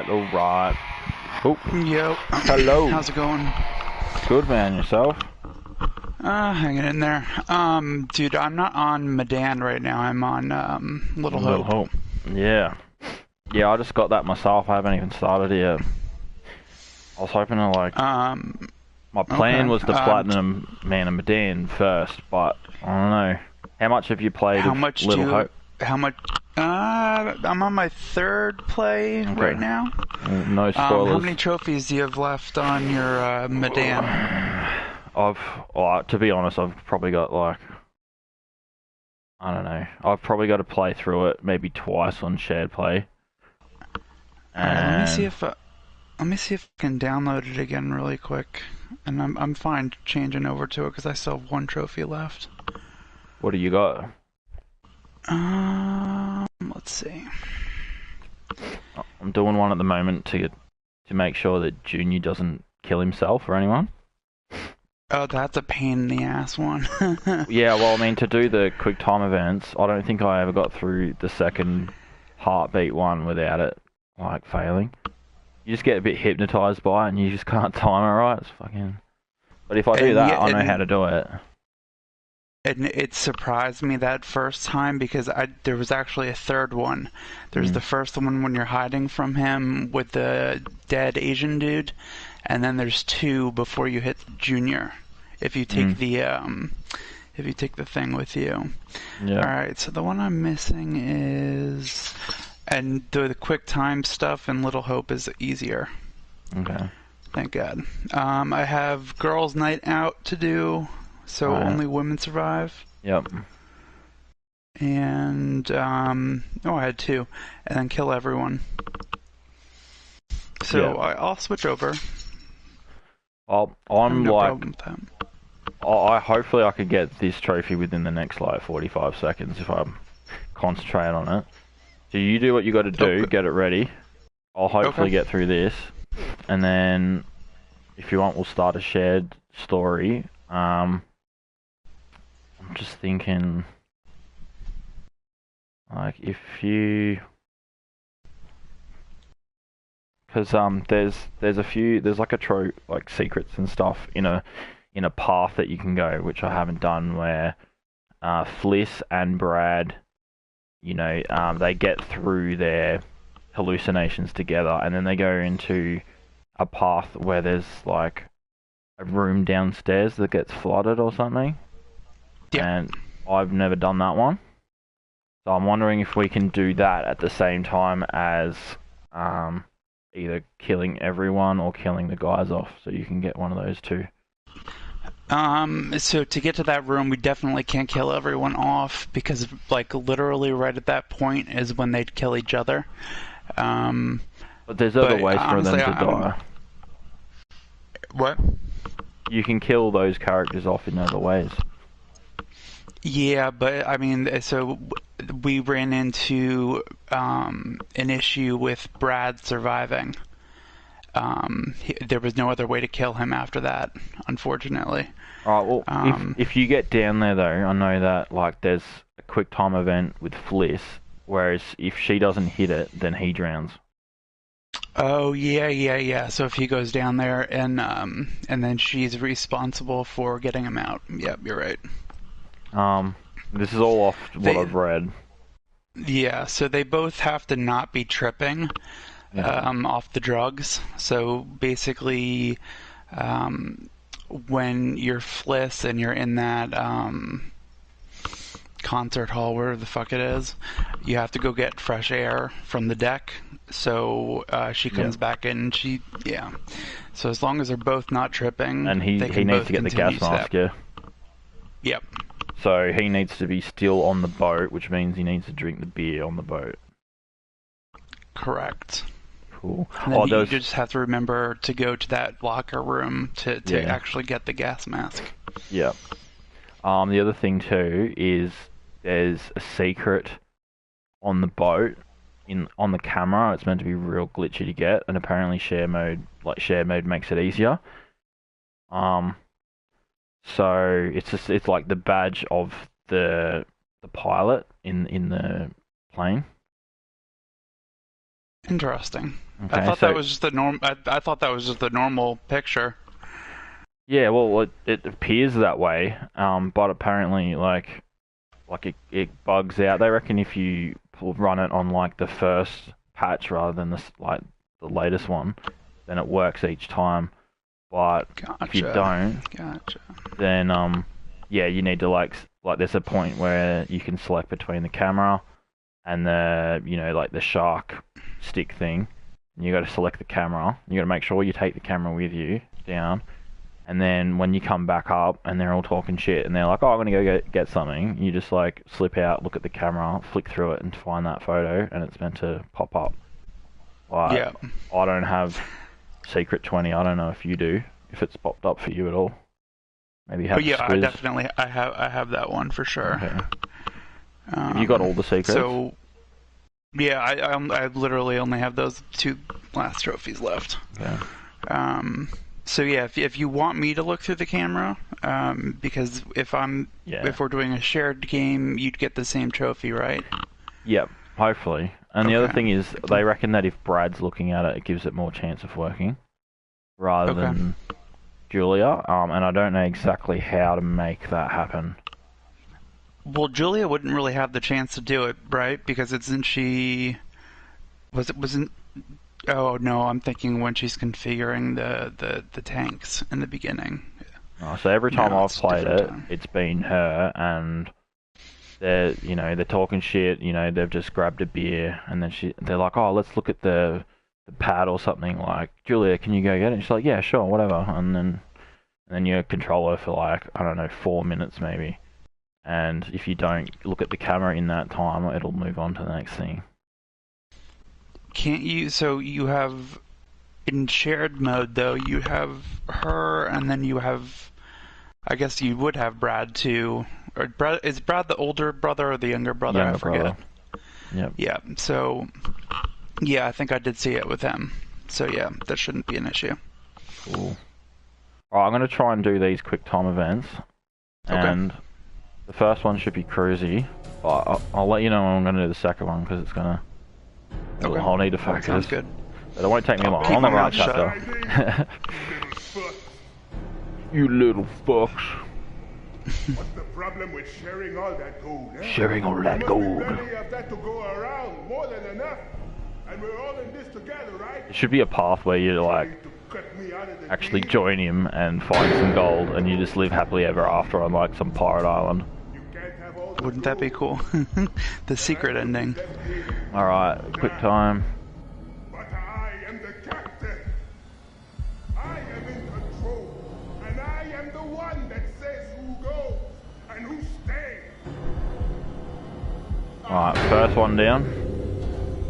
All right. Oh, Yo. hello. How's it going? Good, man. Yourself? Hanging in there. Dude, I'm not on Medan right now. I'm on, Little Hope. Yeah. Yeah, I just got that myself. I haven't even started yet. I was hoping to, like... my plan was to platinum Man and Medan first, but I don't know. How much have you played Little Hope? How much... I'm on my third play right now. No spoilers. How many trophies do you have left on your Medan? To be honest, I've probably got like, I don't know. I've probably got to play through it maybe twice on shared play. Let me see if I can download it again really quick. And I'm fine changing over to it because I still have one trophy left. What do you got? Let's see. I'm doing one at the moment to make sure that Junior doesn't kill himself or anyone. Oh, that's a pain in the ass one. Yeah, well, I mean, to do the quick time events, I don't think I ever got through the second heartbeat one without it, like, failing. You just get a bit hypnotized by it and you just can't time it right. It's fucking... But if I do that, I know how to do it. And it surprised me that first time because there was actually a third one. There's the first one when you're hiding from him with the dead Asian dude, and then there's two before you hit Junior. If you take the thing with you. Yeah. All right. So the one I'm missing is, and the quick time stuff in Little Hope is easier. Okay. Thank God. I have Girls' Night Out to do. So only women survive. Yep. And I had two, and then kill everyone. So I'll switch over. I'm like, hopefully I could get this trophy within the next like 45 seconds if I concentrate on it. So you do what you got to do, get it ready. I'll hopefully get through this, and then if you want, we'll start a shared story. I'm just thinking, like, if you, because there's a few, there's like like secrets and stuff in a path that you can go, which I haven't done, where Fliss and Brad, you know, they get through their hallucinations together, and then they go into a path where there's like a room downstairs that gets flooded or something. Yeah. And I've never done that one. So I'm wondering if we can do that at the same time as either killing everyone or killing the guys off, so you can get one of those two. So to get to that room, we definitely can't kill everyone off, because like literally right at that point is when they'd kill each other. But there's other ways for them to die. What? You can kill those characters off in other ways. Yeah, but I mean, so we ran into an issue with Brad surviving. There was no other way to kill him after that, unfortunately. Alright, well, if you get down there though, I know that like there's a quick time event with Fliss, whereas if she doesn't hit it, then he drowns. Oh yeah. So if he goes down there and then she's responsible for getting him out. Yep, you're right. This is all off what I've read. Yeah, so they both have to not be tripping off the drugs. So basically, when you're Fliss and you're in that concert hall, where the fuck it is, you have to go get fresh air from the deck. So she comes back in. Yeah. So as long as they're both not tripping, and they he can needs both to get the continue gas mask. step. Yeah. Yep. So he needs to be still on the boat, which means he needs to drink the beer on the boat. Correct. Cool. And then you just have to remember to go to that locker room to actually get the gas mask. Yeah. The other thing too is there's a secret on the boat on the camera. It's meant to be real glitchy to get, and apparently share mode makes it easier. So it's like the badge of the pilot in the plane. Interesting. Okay, I thought that was just the norm. I thought that was just the normal picture. Yeah, well, it appears that way, but apparently, like it bugs out. They reckon if you run it on like the first patch rather than the latest one, then it works each time. But if you don't, then yeah, you need to like there's a point where you can select between the camera and the the shark stick thing. And you got to select the camera. You got to make sure you take the camera with you down. And then when you come back up and they're all talking shit and they're like, oh, I'm going to go get something, you just like slip out, look at the camera, flick through it and find that photo and it's meant to pop up. Like, yeah. I don't have Secret 20. I don't know if you do, if it's popped up for you at all. Maybe you have I definitely I have that one for sure. Okay. Have you got all the secrets? So, yeah, I literally only have those 2 last trophies left. Okay. So yeah, if you want me to look through the camera, because if we're doing a shared game, you'd get the same trophy, right? Yep, hopefully. And the other thing is, they reckon that if Brad's looking at it, it gives it more chance of working, rather than Julia. And I don't know exactly how to make that happen. Well, Julia wouldn't really have the chance to do it, right? Because wasn't oh no, I'm thinking when she's configuring the tanks in the beginning. Oh, so every time I've played it, it's been her, and they're talking shit. They've just grabbed a beer, and then they're like, oh, let's look at the pad or something. Like, Julia, can you go get it? And she's like, yeah, sure, whatever. And then you control her for like, I don't know, 4 minutes maybe. And if you don't look at the camera in that time, it'll move on to the next thing. Can't you? So you have in shared mode though. You have her, and then you have. I guess you would have Brad too. Or is Brad the older brother or the younger brother? Younger I forget. brother. Yep. Yeah. So, yeah, I think I did see it with him. So yeah, that shouldn't be an issue. Cool. Alright, I'm gonna try and do these quick time events, and the first one should be cruisy. But I'll let you know when I'm gonna do the second one because it's gonna. I'll need to focus. Sounds good. But it won't take me long. Keep On the my right mouth shut. chapter. You little fucks. What's the problem with sharing all that gold? Eh? Sharing all that gold. Plenty of that to go around, more than enough. And we're all in this together, right? It should be a path where you like actually join him and find some gold, and you just live happily ever after on like some pirate island. Wouldn't that be cool? The secret ending. Alright, quick time. But I am the captain. I am in control. And I am the one that says who goes and who stays. Alright, first one down.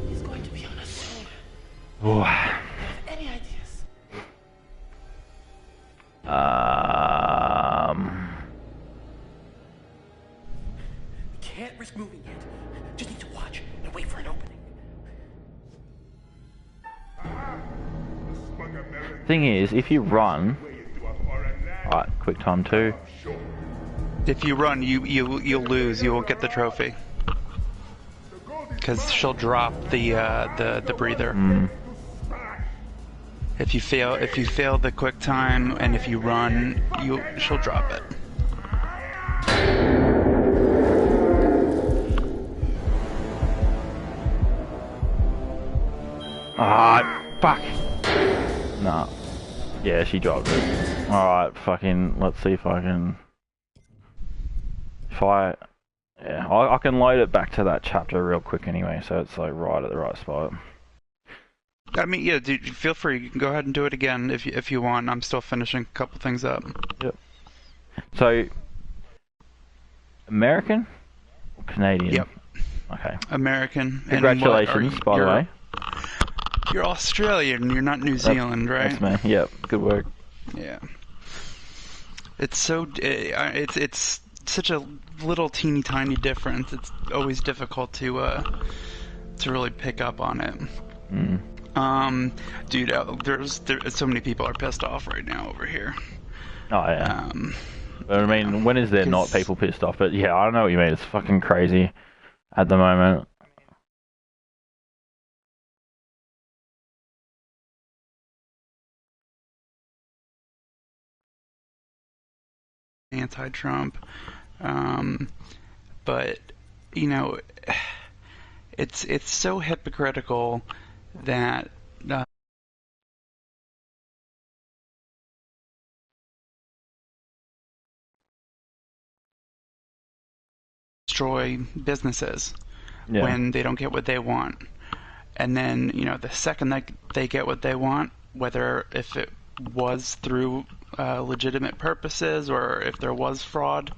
He's going to be on a soon. Ooh. Any ideas? We can't risk moving yet. Just need to watch and wait for an opening. Thing is, if you run, alright, quick time 2. If you run, you'll lose. You won't get the trophy because she'll drop the breather. If you fail the quick time, and if you run, she'll drop it. Ah, fuck. Nah. Yeah, she dropped it. Alright, fucking, let's see if I can... If I... Yeah, I can load it back to that chapter real quick anyway, so it's like right at the right spot. I mean, yeah, dude, feel free. You can go ahead and do it again if you want. I'm still finishing a couple things up. Yep. So, American or Canadian? Yep. Okay. American. Congratulations, by the way. You're Australian. You're not New Zealand, right? That's me. Yep. Good work. Yeah. It's so it's such a little teeny tiny difference. It's always difficult to really pick up on it. Dude, there's so many people are pissed off right now over here. Oh yeah. But I mean, when is there not people pissed off? But yeah, I don't know what you mean. It's fucking crazy at the moment. Anti-Trump, but you know, it's so hypocritical that destroy businesses when they don't get what they want, and then the second that they get what they want, whether if it was through legitimate purposes or if there was fraud,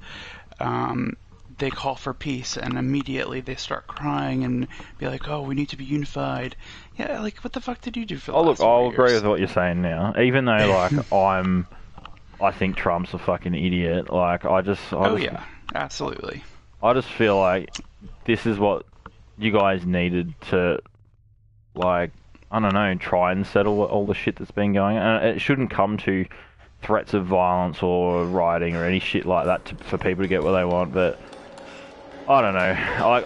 they call for peace, and immediately they start crying and be like, "Oh, we need to be unified." Yeah, like what the fuck did you do for the last 4 years? I'll agree with what you're saying now. Even though like I think Trump's a fucking idiot. Like yeah, absolutely. I just feel like this is what you guys needed to, like, I don't know, try and settle all the shit that's been going on. And it shouldn't come to threats of violence or rioting or any shit like that for people to get what they want, but I don't know.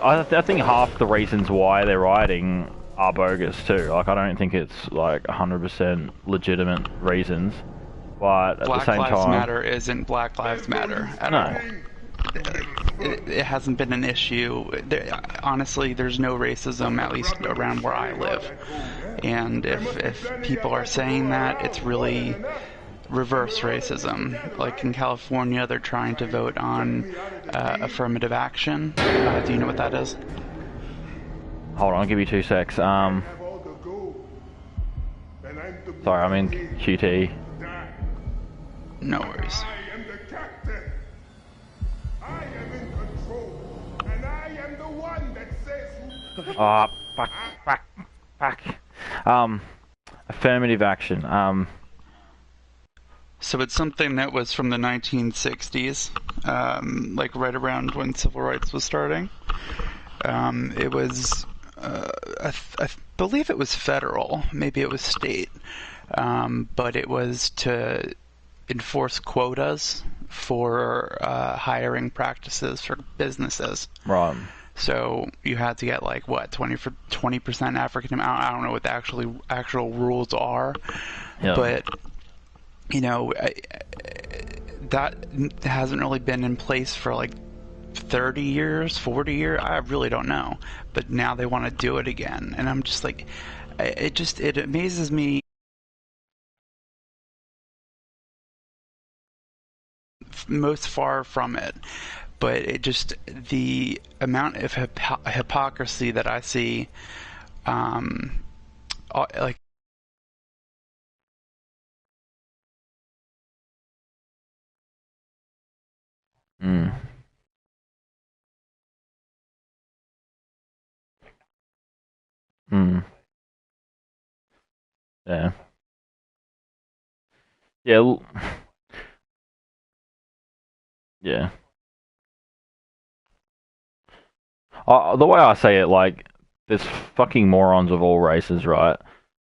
I think half the reasons why they're rioting are bogus too. Like, I don't think it's like 100% legitimate reasons, but at the same time... Black Lives Matter isn't Black Lives Matter at all. It hasn't been an issue. Honestly, there's no racism, at least around where I live. And if people are saying that, it's really reverse racism. Like in California, they're trying to vote on affirmative action. Do you know what that is? Hold on, I'll give you 2 secs. Sorry, I'm in QT. No worries. Fuck. Affirmative action. So it's something that was from the 1960s, like right around when civil rights was starting. It was, I believe it was federal, maybe it was state, but it was to enforce quotas for hiring practices for businesses. Right. So you had to get like what 20% African. I don't know what the actual rules are, but that hasn't really been in place for like 30 years, 40 years. I really don't know. But now they want to do it again, and I'm just like, it amazes me. Most far from it. But it just, the amount of hypocrisy that I see, like, Yeah. Yeah. Yeah. The way I say it, like, there's fucking morons of all races, right?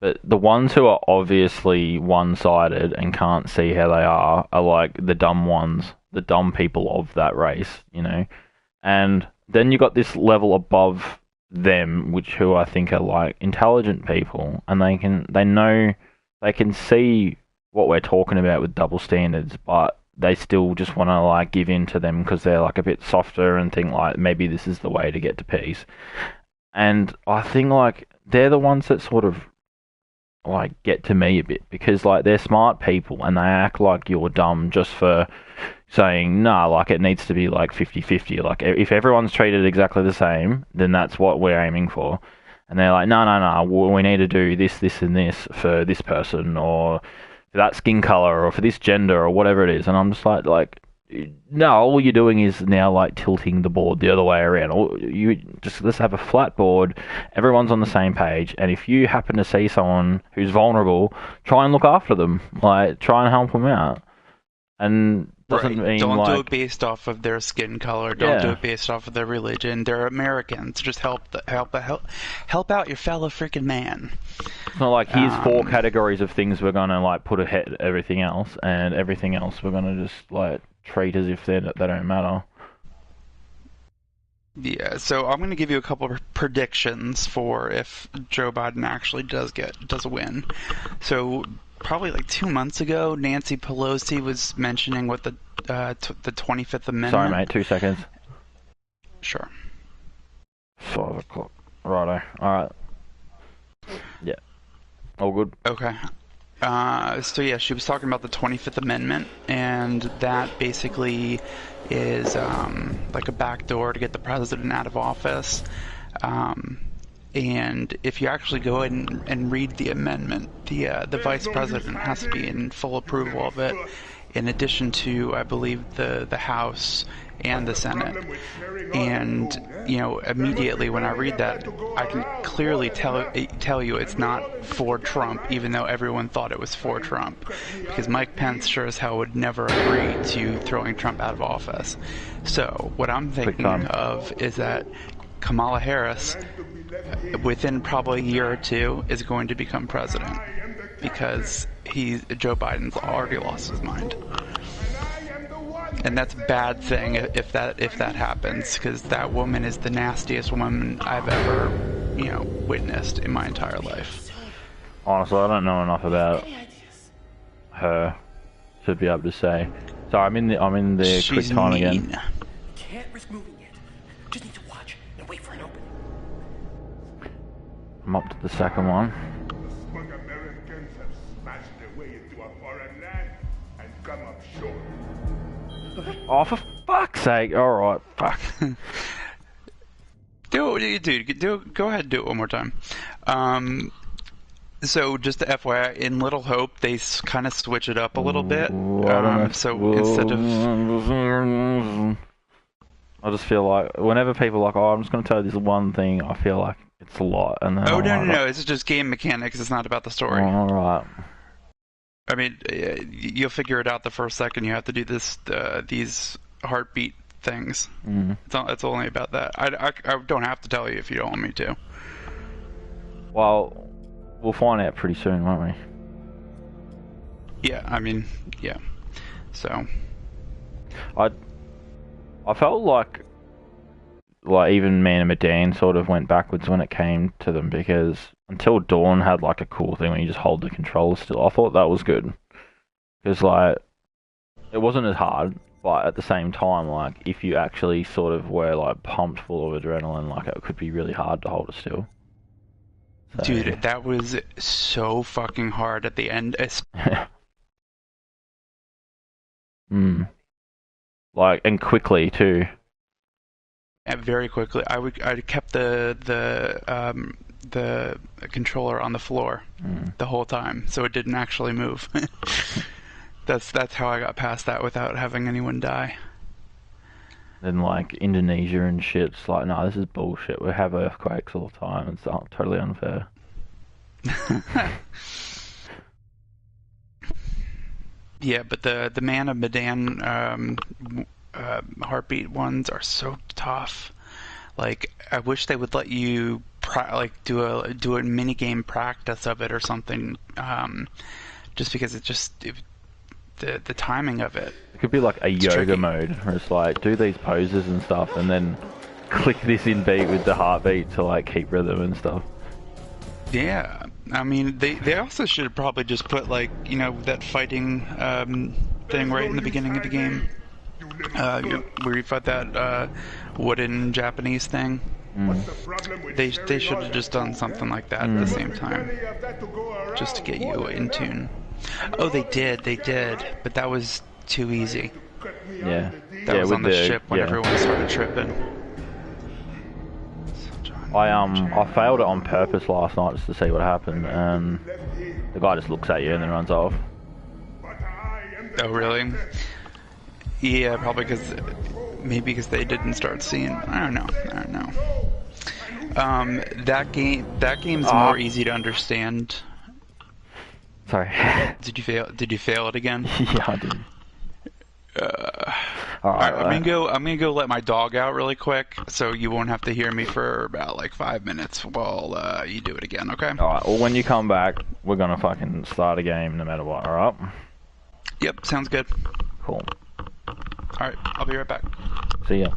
But the ones who are obviously one-sided and can't see how they are like the dumb ones, the dumb people of that race, And then you got this level above them, who I think are like intelligent people, and they can see what we're talking about with double standards, but they still just want to like give in to them because they're like a bit softer and think like maybe this is the way to get to peace. And I think like they're the ones that sort of like get to me a bit because like they're smart people and they act like you're dumb just for saying nah, like it needs to be like 50-50. Like if everyone's treated exactly the same, then that's what we're aiming for. And they're like, no, no, no, we need to do this, this, and this for this person, or for that skin color, or for this gender, or whatever it is. And I'm just like, no, all you're doing is now like tilting the board the other way around. You just let's have a flat board, everyone's on the same page, and if you happen to see someone who's vulnerable, try and look after them, like try and help them out. And doesn't Right. mean Don't like do it based off of their skin color. Don't do it based off of their religion. They're Americans. Just help out your fellow freaking man. it's not like here's four categories of things we're gonna like put ahead of everything else, and everything else we're gonna just like treat as if they don't matter. Yeah, so I'm going to give you a couple of predictions for if Joe Biden actually does win. So probably like 2 months ago, Nancy Pelosi was mentioning what the 25th Amendment. Sorry, mate. 2 seconds. Sure. 5 o'clock. Righto. All right. Yeah. All good. Okay. So yeah, she was talking about the 25th Amendment, and that basically is like a backdoor to get the president out of office. And if you actually go ahead and read the amendment, the vice president has to be in full approval of it, in addition to, I believe, the House and the Senate. And immediately when I read that, I can clearly tell you it's not for Trump, even though everyone thought it was for Trump, because Mike Pence sure as hell would never agree to throwing Trump out of office. So what I'm thinking of is that Kamala Harris, within probably a year or two, is going to become president, because Joe Biden's already lost his mind. And that's a bad thing if that happens, because that woman is the nastiest woman I've ever, witnessed in my entire life. Honestly, I don't know enough about her to be able to say. So I'm in the She's quick time mean. again. Can't risk moving yet. Just need to watch and wait for an opening. I'm up to the second one. Smug Americans have smashed their way into a foreign land and come up short. Oh, for fuck's sake! All right, fuck. Go ahead and do it one more time. So just the FYI, in Little Hope, they kind of switch it up a little bit. So instead of... I just feel like whenever people are like, oh, I'm just going to tell you this one thing, I feel like it's a lot. And then no, it's just game mechanics. It's not about the story. All right. I mean, you'll figure it out the first second you have to do these heartbeat things. Mm. It's only about that. I don't have to tell you if you don't want me to. Well, we'll find out pretty soon, won't we? Yeah, I mean, yeah. So I felt like even Medan sort of went backwards when it came to them, because until Dawn had like a cool thing when you just hold the controller still, I thought that was good, because like it wasn't as hard, but at the same time, like if you actually sort of were like pumped full of adrenaline, like it could be really hard to hold it still. So, dude, that was so fucking hard at the end. Like, and quickly too. Very quickly, I kept the controller on the floor the whole time, so it didn't actually move. That's how I got past that without having anyone die. Then like Indonesia and shit, it's like, no, this is bullshit. We have earthquakes all the time. It's totally unfair. Yeah, but the Man of Medan heartbeat ones are so tough. Like, I wish they would let you do a mini game practice of it or something. Just because the timing of it. It could be like a yoga tricky. mode, where it's like do these poses and stuff, and then click this in beat with the heartbeat to like keep rhythm and stuff. Yeah, I mean, they also should probably just put that fighting thing right in the beginning of the game, where you fight that wooden Japanese thing. What's the problem with They sharing should all have that just done food, something eh? like that at There the must same be time, plenty of that to go around, just to get more you than in enough. tune. And we're Oh, they all in this did, they together, did, right? but that was too easy. Trying to cut me out Yeah. of the deal. That Yeah, was with on the ship when yeah. everyone started tripping. I failed it on purpose last night just to see what happened, and the guy just looks at you and then runs off. But I am the Oh, really? captain. Yeah, probably because they didn't start seeing. I don't know. That game's more easy to understand. Sorry. Did you fail it again? Yeah, I did. Alright, I'm gonna go let my dog out really quick, so you won't have to hear me for about like 5 minutes while you do it again, okay? Alright, well when you come back, we're gonna fucking start a game no matter what, alright? Yep, sounds good. Cool. Alright, I'll be right back. See ya.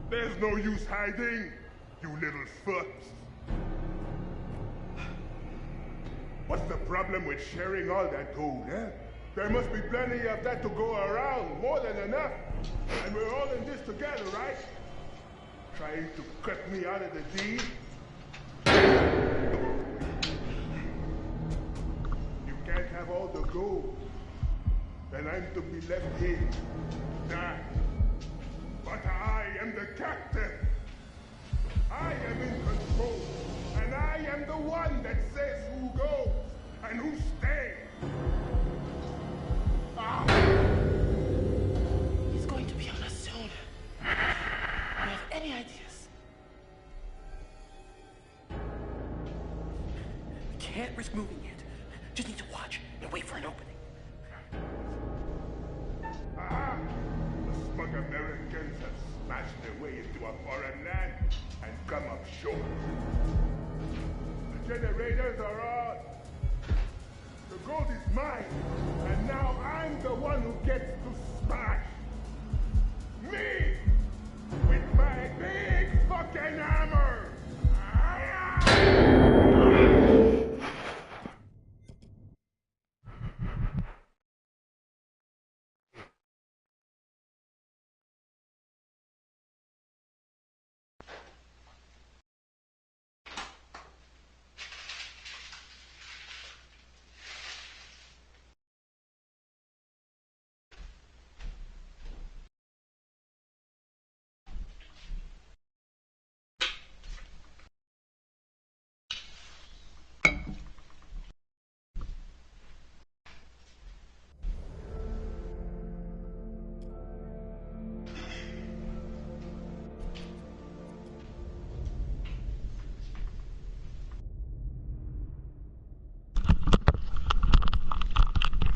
There's no use hiding, you little fucks. What's the problem with sharing all that gold, eh? There must be plenty of that to go around, more than enough. And we're all in this together, right? Trying to cut me out of the deal? You can't have all the gold. Then I'm to be left here. Die. But I am the captain. I am in control. And I am the one that says who goes and who stays. He's going to be on us soon. You have any ideas? We can't risk moving yet. Just need to watch and wait for an opening. The smug Americans have smashed their way into a foreign land and come up short. The generators are on. The gold is mine, and now I'm the one who gets to smash. Me! With my big fucking hammer!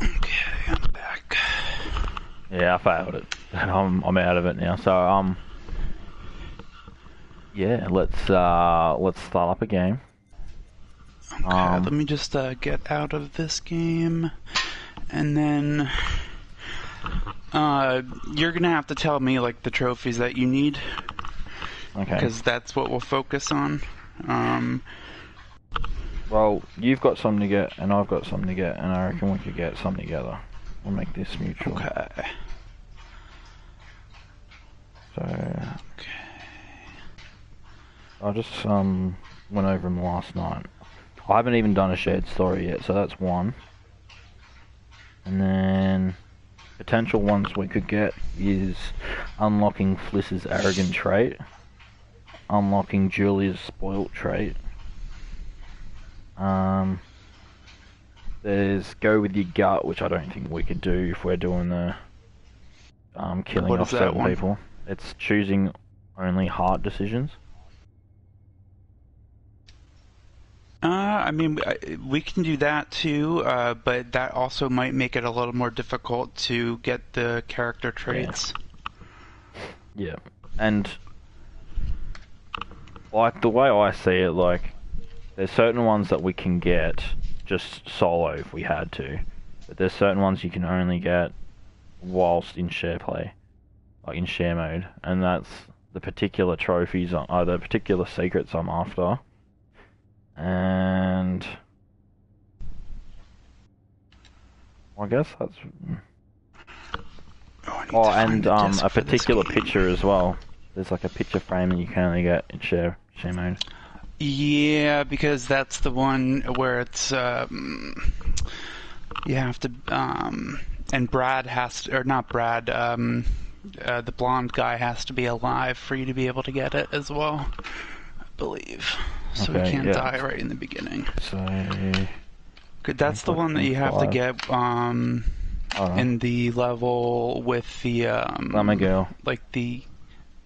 Okay, I'm back. Yeah, I failed it. I'm out of it now. So yeah, let's start up a game. Okay, let me just get out of this game, and then you're gonna have to tell me like the trophies that you need, Okay. because that's what we'll focus on. Well, you've got something to get, and I've got something to get, and I reckon we could get something together. We'll make this mutual. Okay. So, Okay. I just went over them last night. I haven't even done a shared story yet, so that's one. And then potential ones we could get is unlocking Fliss's arrogant trait, unlocking Julia's spoilt trait. There's go with your gut, which I don't think we could do if we're doing the killing What off is that certain one? people. It's choosing only hard decisions. I mean, we can do that too, but that also might make it a little more difficult to get the character traits. Yeah, and like the way I see it, like there's certain ones that we can get just solo if we had to, but there's certain ones you can only get whilst in share play, like in share mode, and that's the particular trophies, the particular secrets I'm after. And I guess that's. Oh, and a particular picture as well. There's like a picture frame that you can only get in share mode. Yeah, because that's the one where it's you have to and Brad has to, or not Brad, the blonde guy has to be alive for you to be able to get it as well, I believe. So Okay, we can't yeah. die right in the beginning. So. That's the one that you have to get in the level with the I'm a girl. like the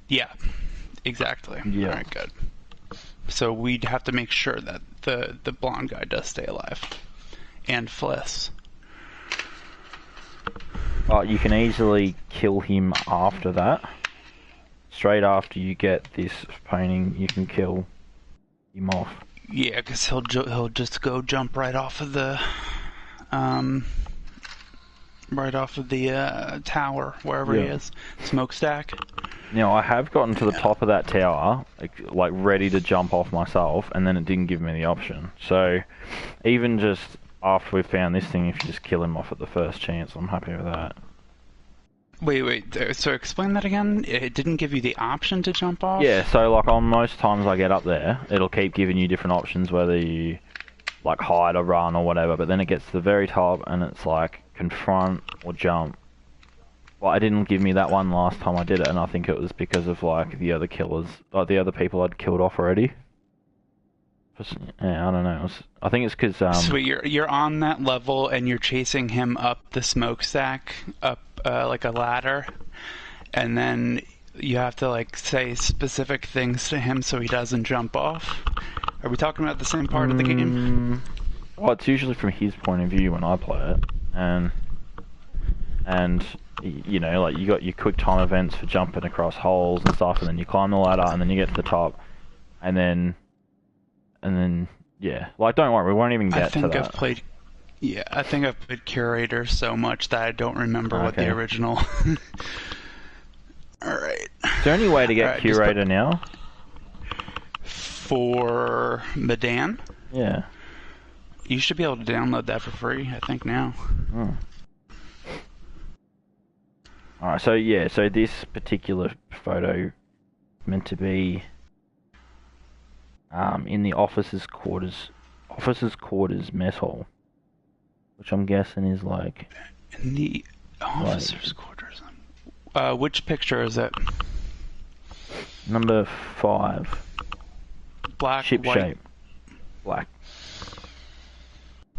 yeah, exactly. Yeah. All right, good. So we'd have to make sure that the blonde guy does stay alive, and Fliss. You can easily kill him after that. Straight after you get this painting, you can kill him off. Yeah, because he'll just go jump right off of the tower wherever he is, smokestack. Now I have gotten to the top of that tower, like ready to jump off myself, and then it didn't give me the option. So even just after we found this thing, if you just kill him off at the first chance, I'm happy with that. Wait. So explain that again. It didn't give you the option to jump off? Yeah. So like on most times I get up there, it'll keep giving you different options, whether you like hide or run or whatever. But then it gets to the very top, and it's like confront or jump. Well, it didn't give me that one last time I did it, and I think it was because of like the other killers, like the other people I'd killed off already. Yeah, I don't know. I think it's because So you're on that level and you're chasing him up the smokestack, up like a ladder, and then you have to like say specific things to him so he doesn't jump off. Are we talking about the same part of the game? Well, it's usually from his point of view when I play it, and you know, like you got your quick time events for jumping across holes and stuff, and then you climb the ladder, and then you get to the top, and then yeah, like don't worry, we won't even get to that. I think I've played Curator so much that I don't remember what the original. All right. Is there any way to get Curator now? For Medan? Yeah. You should be able to download that for free, I think now. Alright, so yeah, so this particular photo meant to be in the officers' quarters mess hall, which I'm guessing is like in the officers' quarters. Which picture is it? Number 5. Black, ship white. shape. Black.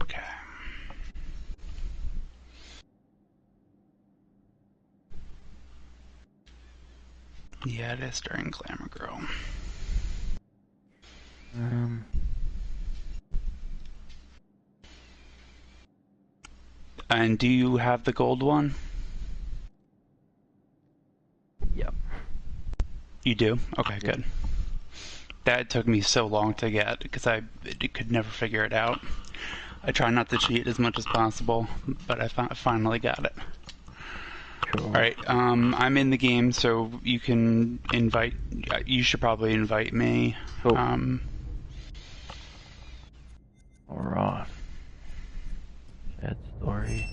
Okay. Yeah, it is during Glamour Girl. And do you have the gold one? Yep. You do? Okay, good. That took me so long to get because I could never figure it out. I try not to cheat as much as possible, but I finally got it. Cool. Alright, I'm in the game, so you can invite... You should probably invite me. Cool. Dead story.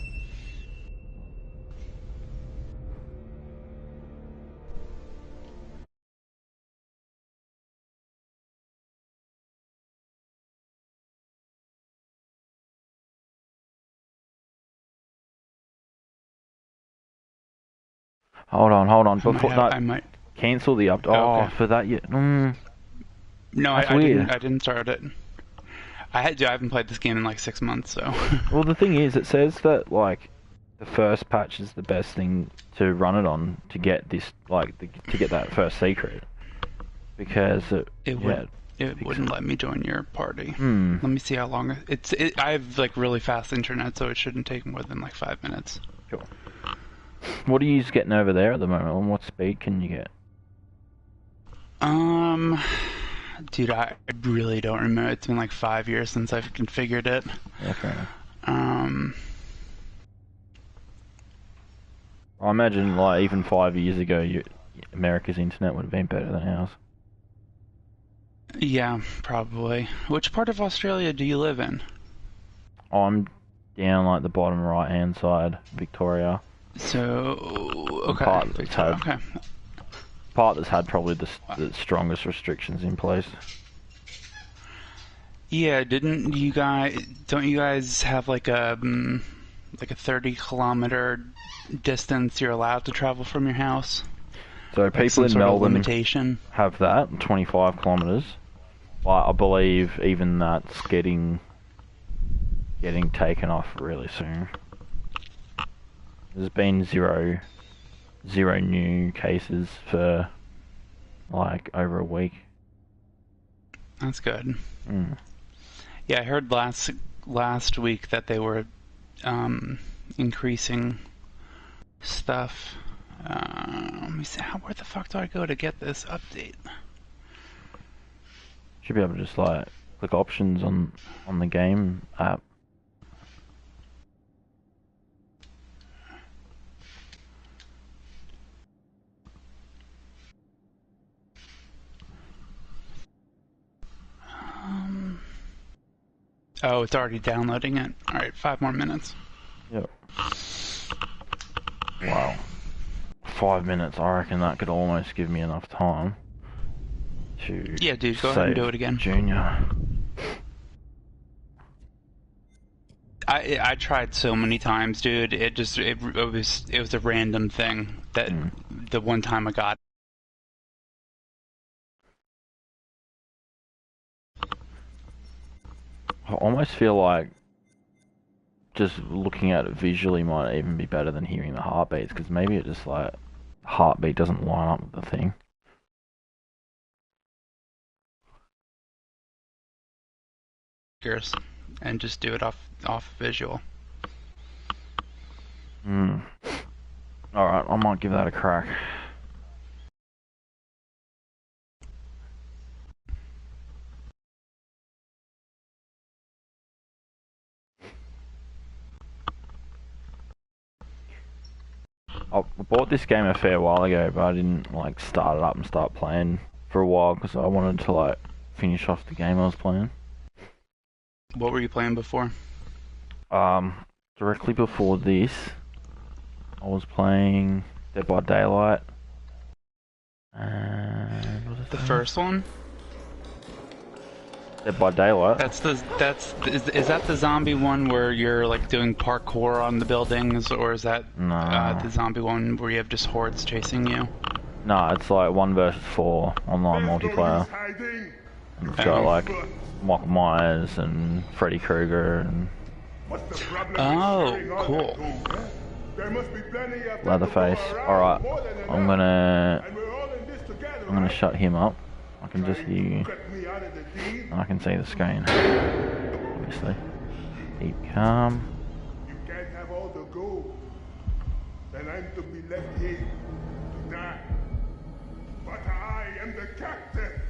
Hold on. Before that, I might. cancel the up. Oh, Oh, okay. for that, yeah. No, That's I weird. didn't start it. I haven't played this game in like 6 months, so. Well, the thing is, it says that like the first patch is the best thing to run it on to get this, like, to get that first secret, because It wouldn't let me join your party. Hmm. Let me see how long I have like really fast internet, so it shouldn't take more than like 5 minutes. Sure. What are you getting over there at the moment? And what speed can you get? Dude, I really don't remember. It's been like 5 years since I've configured it. Yeah, fair enough. I imagine, like, even 5 years ago, America's internet would have been better than ours. Yeah, probably. Which part of Australia do you live in? I'm down, like, the bottom right-hand side, Victoria. So, okay. Part that's had probably the Wow. strongest restrictions in place. Yeah, don't you guys have like a 30-kilometer distance you're allowed to travel from your house? So Like people some in sort of Melbourne limitation? have that, 25 kilometres. But I believe even that's getting taken off really soon. There's been zero new cases for like over a week. That's good. Mm. Yeah, I heard last week that they were increasing stuff. Let me see. Where the fuck do I go to get this update? Should be able to just like click options on the game app. Oh, it's already downloading it. All right, 5 more minutes. Yep. Wow. 5 minutes. I reckon that could almost give me enough time to Yeah, dude, go ahead and do it again. Junior. I tried so many times, dude. It was a random thing that the one time I got. I almost feel like just looking at it visually might even be better than hearing the heartbeats, because maybe it just like heartbeat doesn't line up with the thing. And just do it off visual. Alright, I might give that a crack. I bought this game a fair while ago, but I didn't like start it up and start playing for a while because I wanted to like finish off the game I was playing. What were you playing before? Directly before this, I was playing Dead by Daylight. And what was The first one? Dead by Daylight. Is that the zombie one where you're like doing parkour on the buildings, or is that the zombie one where you have just hordes chasing you? No, it's like 1 versus 4 online multiplayer. And it's got like Michael Myers and Freddy Krueger and cool. Leatherface. Alright, I'm gonna shut him up. I can just hear you. And I can see the screen. Obviously. Keep calm. You can't have all the gold. And I'm to be left here to die. But I am the captain.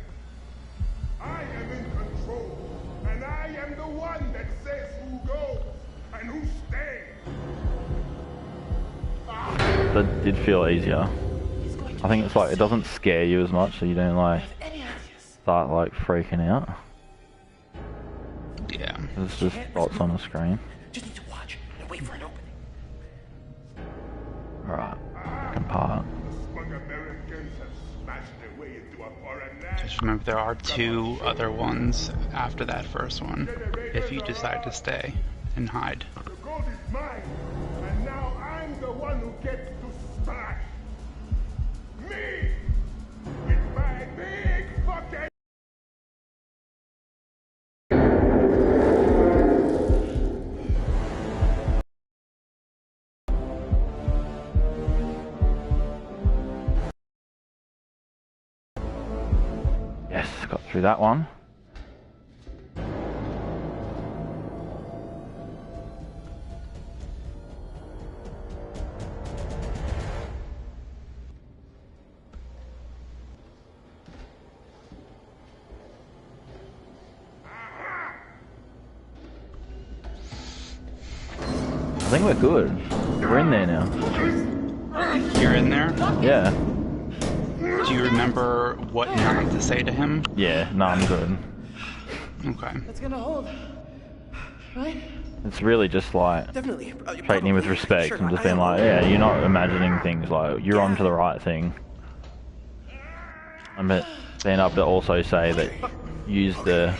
I am in control. And I am the one that says who goes and who stays. That did feel easier. I think it's like it doesn't scare you as much, so you don't like start like freaking out. Yeah. It's just dots on the screen. Just need to watch. Smash their way into a foreign land. Just remember, there are 2 other ones after that first one, if you decide to stay and hide. The gold is mine, and now I'm the one who gets to smash. Me! With my big fucking... Yes, got through that one. I think we're good. We're in there now. You're in there? Yeah. Do you remember what not to say to him? Yeah, no, I'm good. Okay. That's gonna hold. Right? It's really just like Definitely. treating you with respect Sure, and just I being am like, aware. yeah, you're not imagining things, like, you're onto the right thing. And being able to also say that use the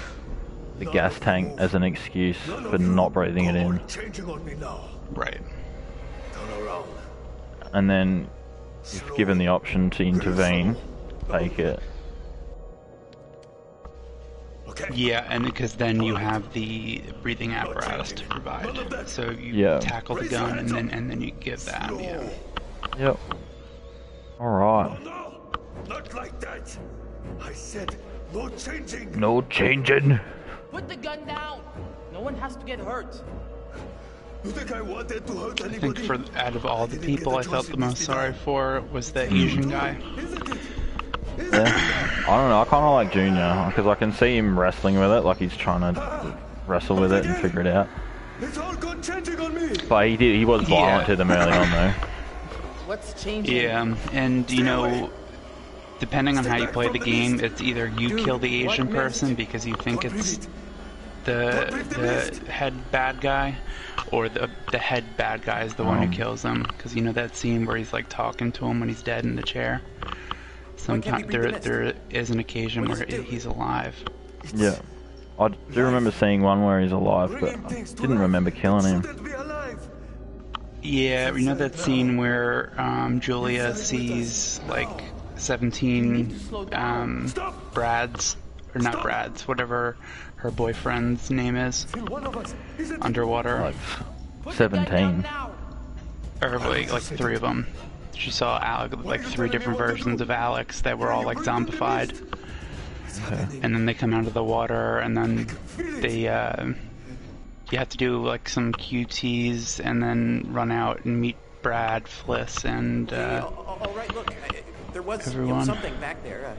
gas tank as an excuse for not breathing it in. Changing on me now. Right. Turn around. And then, if given the option to intervene, take it. Okay. Yeah, and because then you have the breathing apparatus to provide. So you tackle the gun and then you give that. Yeah. Yep. Alright. No, not like that. I said no changing. No changing. Put the gun down. No one has to get hurt. You think I wanted to hurt I anybody? think out of all the people I felt the most sorry for was the Asian guy. Isn't it? Yeah. I don't know, I kind of like Junior, because I can see him wrestling with it, like he's trying to wrestle with it and figure it out. It's all gone changing on me. But he was violent to them early on though. What's changing? Yeah, and you know, depending on how you play the game, it's either you kill the Asian person because you think it's the head bad guy, or the head bad guy is the one who kills him. Because you know that scene where he's like talking to him when he's dead in the chair? Sometimes there is an occasion where he's alive. Yeah. I do remember seeing one where he's alive, but I didn't remember killing him. Yeah, you know that scene where Julia sees like 17 Brads, or not Brads, whatever her boyfriend's name is, underwater. Like 17. Or like 3 of them. She saw like 3 different versions of Alex that were all like zombified. Okay. And then they come out of the water, and then they you have to do like some QTs and then run out and meet Brad, Fliss, and all right, look, there was everyone. something back there.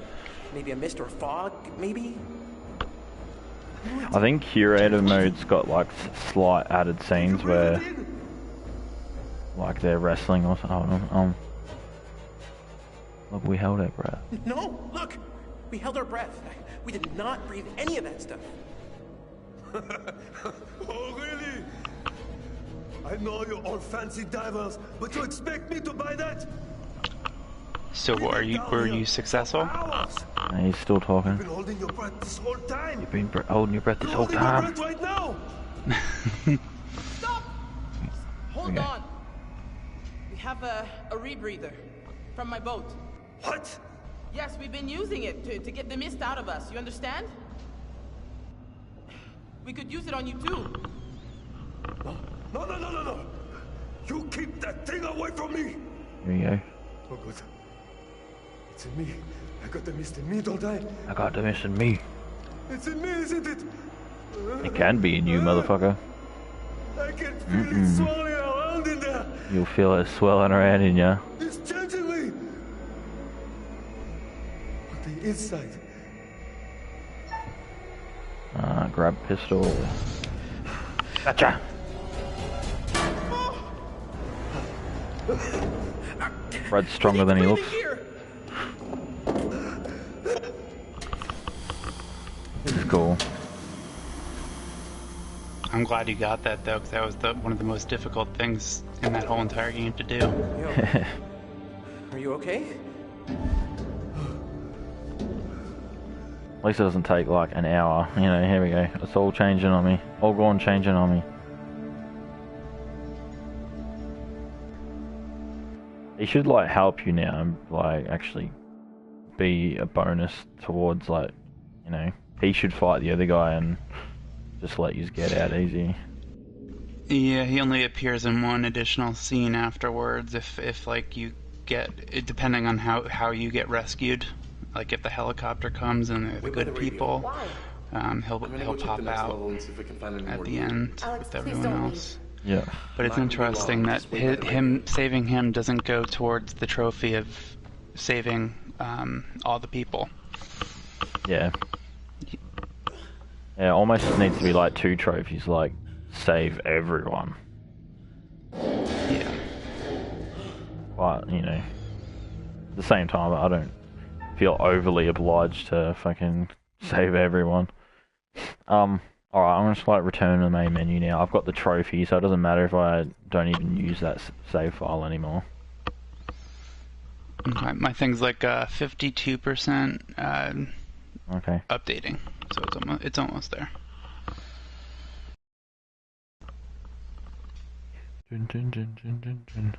Maybe a mist or fog, maybe? I think curator mode's got like slight added scenes where like they're wrestling or something. Look, we held our breath. No, look, we held our breath. We did not breathe any of that stuff. Oh, really? I know you're all fancy divers, but you expect me to buy that? So were you successful? Hours. And he's still talking. I've been holding your breath this whole time. You've been holding your breath this whole Holding your time. breath right now. Stop! Hold Okay. on. We have a rebreather from my boat. What? Yes, we've been using it to get the mist out of us. You understand? We could use it on you too. No. You keep that thing away from me. Here you go. Oh, good. It's in me. I got the mist in me, don't I? I got the mist in me. It's in me, isn't it? It can be in you, motherfucker. I can feel it swirling around in there. You'll feel it swelling around in ya. It's changing me. But the inside. Grab pistol. Gotcha. Brad's stronger than he looks. This is cool. I'm glad you got that though, because that was one of the most difficult things in that whole entire game to do. Are you okay? At least it doesn't take like an hour. You know, here we go. It's all changing on me. All gone changing on me. He should like help you now and like actually be a bonus towards like, you know, he should fight the other guy and just let you get out easy. Yeah, he only appears in one additional scene afterwards if like you get, depending on how you get rescued. Like if the helicopter comes and they're the good people, he'll pop out at the end Alex, with everyone else. Yeah. But it's interesting that saving him doesn't go towards the trophy of saving all the people. Yeah. Yeah, almost needs to be like 2 trophies, like save everyone. Yeah. But, you know, at the same time, I don't feel overly obliged to fucking save everyone. Alright, I'm just like return to the main menu now. I've got the trophy, so it doesn't matter if I don't even use that save file anymore. Okay, my thing's like 52% Okay. updating, so it's almost there. Dun, dun, dun, dun, dun, dun.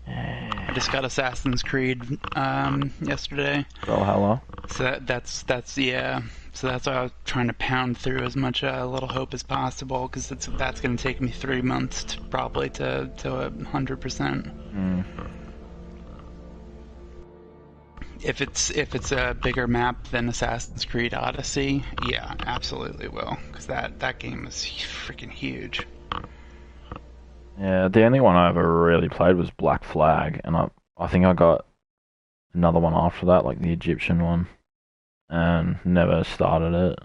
I just got Assassin's Creed yesterday. Oh, hello. So that's yeah. So that's why I was trying to pound through as much Little Hope as possible, because that's going to take me 3 months to 100%. If it's a bigger map than Assassin's Creed Odyssey, yeah, absolutely will, because that game is freaking huge. Yeah, the only one I ever really played was Black Flag, and I think I got another one after that, like the Egyptian one, and never started it.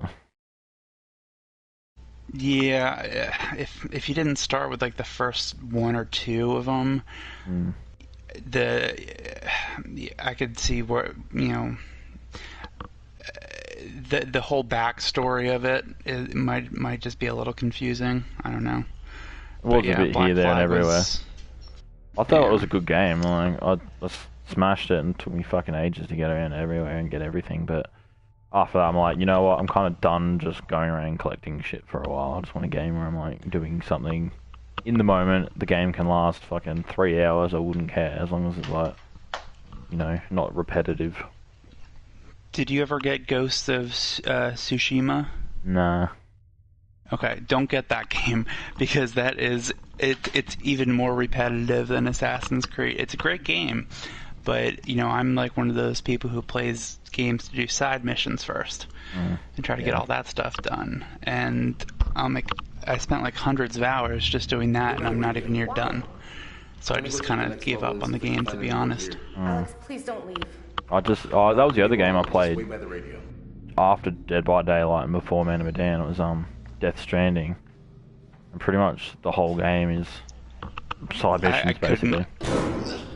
Yeah, if you didn't start with like the first 1 or 2 of them, I could see where, you know, the whole backstory of it might just be a little confusing. I don't know. It was a bit here, there, and everywhere. I thought it was a good game. Like I smashed it and it took me fucking ages to get around everywhere and get everything. But after that, I'm like, you know what? I'm kind of done just going around collecting shit for a while. I just want a game where I'm like doing something in the moment. The game can last fucking 3 hours. I wouldn't care as long as it's like, you know, not repetitive. Did you ever get Ghosts of Tsushima? Nah. Okay, don't get that game, because it's even more repetitive than Assassin's Creed. It's a great game, but you know, I'm like one of those people who plays games to do side missions first and try to get all that stuff done. And I spent like hundreds of hours just doing that, and I'm not even near done. So I just kind of gave up on the game, to be honest. Alex, please don't leave. That was the other game I played after Dead by Daylight and before Medan. It was Death Stranding, and pretty much the whole game is side missions, basically.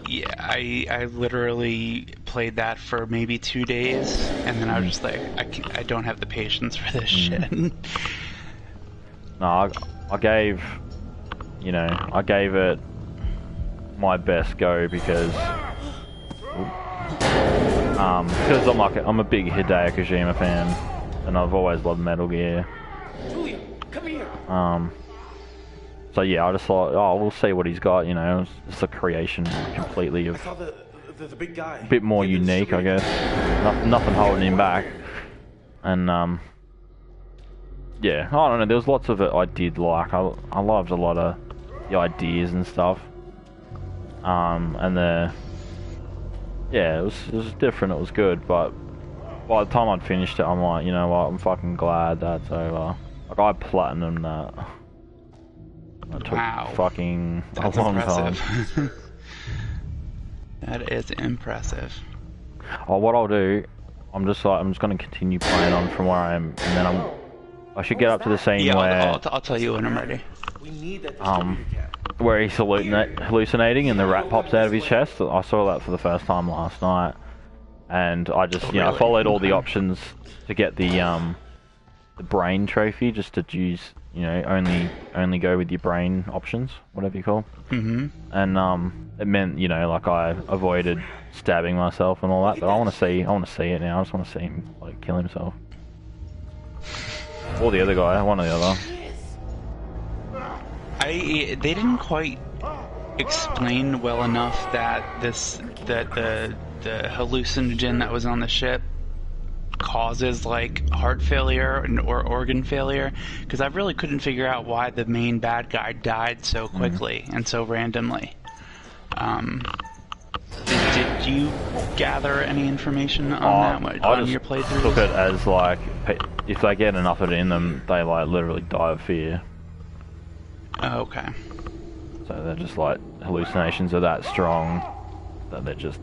Yeah, I literally played that for maybe 2 days, and then I was just like, I don't have the patience for this shit. No, I gave it my best go because I'm a big Hideo Kojima fan, and I've always loved Metal Gear. Julia, come here. So yeah, I just thought, oh, we'll see what he's got. You know, it's a creation completely of the big guy. a bit more unique, I guess. Nothing holding him back, and yeah, I don't know. There was lots of it I did like. I loved a lot of the ideas and stuff. And yeah, it was different. It was good, but by the time I'd finished it, I'm like, you know what? I'm fucking glad that's over. Like I platinumed that. It took fucking That's a long impressive. time. That is impressive. Oh, what I'll do, I'm just gonna continue playing on from where I am, and then I should get up to the scene Yeah, where I'll tell you when I'm ready. We need that distributor cap. where he's hallucinating and the rat pops out of his chest. I saw that for the first time last night, and I just I really? followed all the Okay. options to get the brain trophy just to use you know, only go with your brain options, whatever you call. Mm-hmm. And it meant, you know, like I avoided stabbing myself and all that. But I want to see it now. I just want to see him like kill himself, or the other guy, one or the other. They didn't quite explain well enough that the hallucinogen that was on the ship causes like heart failure or organ failure, because I really couldn't figure out why the main bad guy died so quickly and so randomly. Did you gather any information on that on your playthrough? I took it as like if they get enough of it in them, they like literally die of fear. Oh, okay. So they're just like hallucinations are that strong that they're just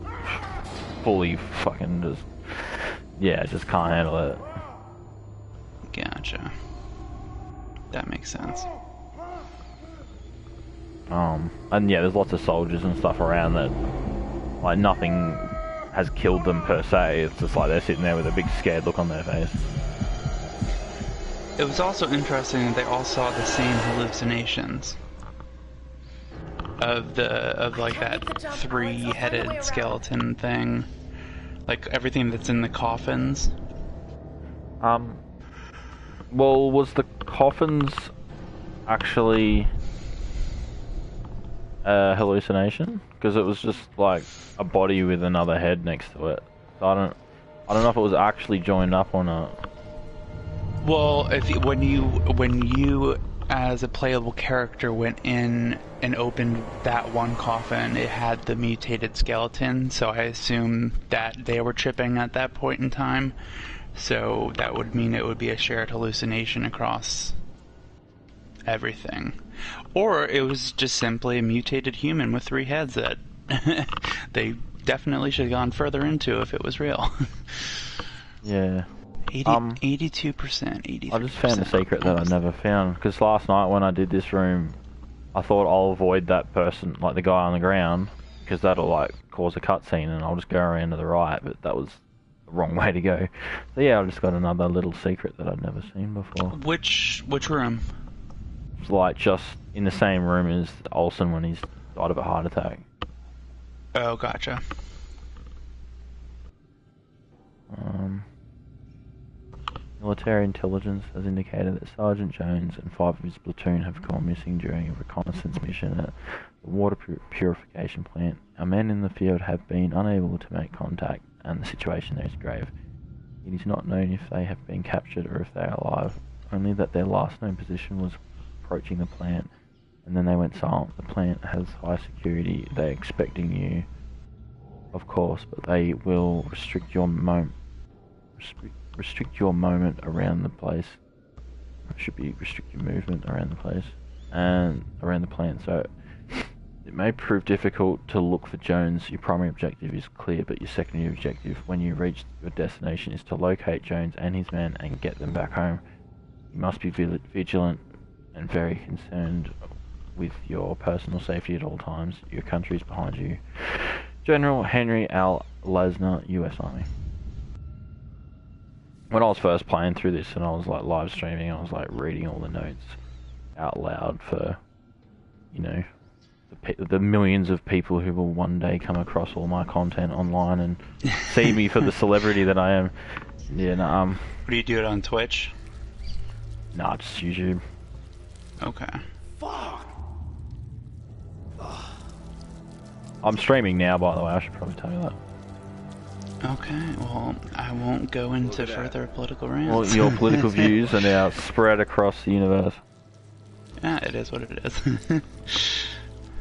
fully fucking just just can't handle it. Gotcha. That makes sense. And yeah, there's lots of soldiers and stuff around that like nothing has killed them per se. It's just like they're sitting there with a big scared look on their face. It was also interesting that they all saw the same hallucinations of like that three-headed skeleton thing, like everything that's in the coffins. Well, was the coffins actually a hallucination? Because it was just like a body with another head next to it. So I don't know if it was actually joined up or not. Well, when you as a playable character went in and opened that one coffin, it had the mutated skeleton, so I assume that they were tripping at that point in time. So that would mean it would be a shared hallucination across everything. Or it was just simply a mutated human with 3 heads that they definitely should have gone further into if it was real. Yeah. 82%, 83%. I just found a secret that I never found, because last night when I did this room, I thought I'll avoid that person, like the guy on the ground, because that'll like cause a cutscene and I'll just go around to the right, but that was the wrong way to go. So yeah, I just got another little secret that I'd never seen before. Which room? It's like just in the same room as Olsen when he's died of a heart attack. Oh, gotcha. Military intelligence has indicated that Sergeant Jones and 5 of his platoon have gone missing during a reconnaissance mission at the water purification plant. Our men in the field have been unable to make contact, and the situation there is grave. It is not known if they have been captured or if they are alive, only that their last known position was approaching the plant, and then they went silent. The plant has high security. They're expecting you, of course, but they will restrict your movement around the place. Should be restrict your movement around the place and around the plant. So it may prove difficult to look for Jones. Your primary objective is clear, but your secondary objective when you reach your destination is to locate Jones and his men and get them back home. You must be vigilant and very concerned with your personal safety at all times. Your country is behind you. General Henry L. Lesnar, U.S. Army. When I was first playing through this and I was like live streaming, I was like reading all the notes out loud for, you know, the millions of people who will one day come across all my content online and see me for the celebrity that I am. Yeah, no, What do you do it on Twitch? Nah, just YouTube. Okay. Fuck! I'm streaming now, by the way, I should probably tell you that. Okay, well, I won't go into further political rants. Well, your political views are now spread across the universe. Yeah, it is what it is.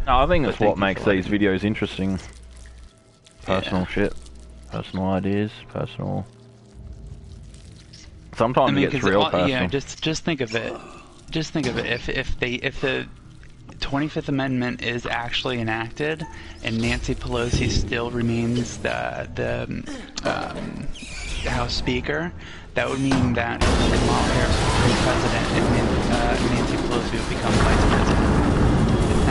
No, I think that's what makes these videos interesting. Personal shit, personal ideas, personal... Sometimes it gets real personal. Yeah, just think of it. Just think of it. If the 25th Amendment is actually enacted and Nancy Pelosi still remains the House Speaker, that would mean that Kamala Harris would be president and Nancy Pelosi would become vice president. And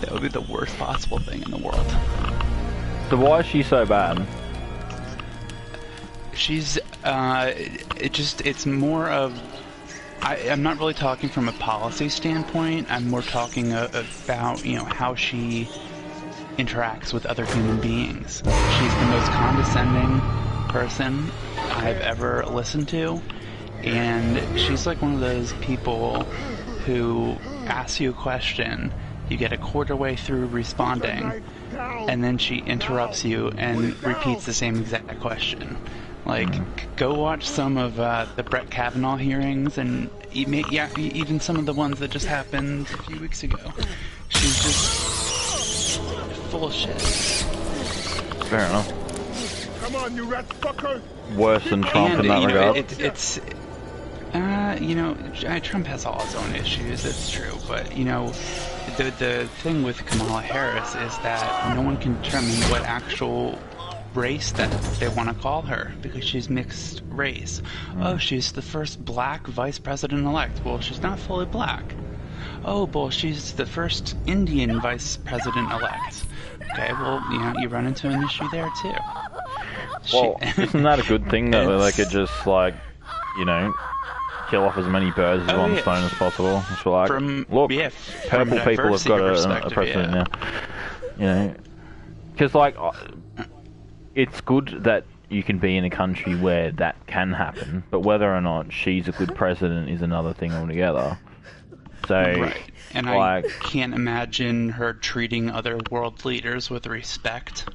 that would be the worst possible thing in the world. So why is she so bad? She's it's more of I'm not really talking from a policy standpoint. I'm more talking about, how she interacts with other human beings. She's the most condescending person I've ever listened to, and she's like one of those people who asks you a question, you get a quarter way through responding, and then she interrupts you and repeats the same exact question. Like, go watch some of the Brett Kavanaugh hearings, and even some of the ones that just happened a few weeks ago. She's just full of shit. Fair enough. Come on, you rat fucker! Worse than Trump in that regard. Trump has all his own issues, it's true, but, the thing with Kamala Harris is that no one can determine what actual race that they want to call her, because she's mixed race. Oh, she's the first black vice president-elect. Well, she's not fully black. Oh, well, she's the first Indian vice president-elect. Okay, well, you run into an issue there, too. Well, isn't that a good thing that they could just, kill off as many birds as one stone as possible? So, look, purple people have got a precedent now. Because, it's good that you can be in a country where that can happen, but whether or not she's a good president is another thing altogether. So, right. And I can't imagine her treating other world leaders with respect.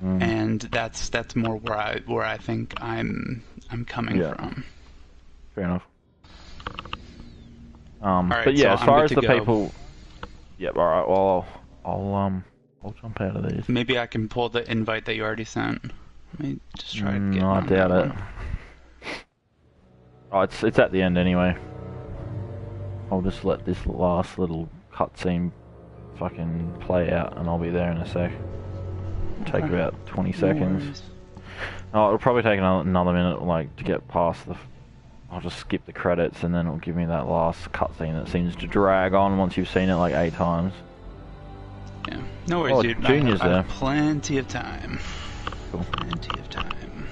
And that's more where I think I'm coming from. Fair enough. Right, but yeah, so as far as the people, all right. Well, I'll jump out of these. Maybe I can pull the invite that you already sent. Let me just try to get I doubt it. Oh, it's at the end anyway. I'll just let this last little cutscene fucking play out, and I'll be there in a sec. It'll take about 20 seconds. Oh, it'll probably take another minute, to get past the. I'll just skip the credits, and then it'll give me that last cutscene that seems to drag on once you've seen it 8 times. Yeah. No worries, dude. Junior's I have plenty of time. Cool. Plenty of time.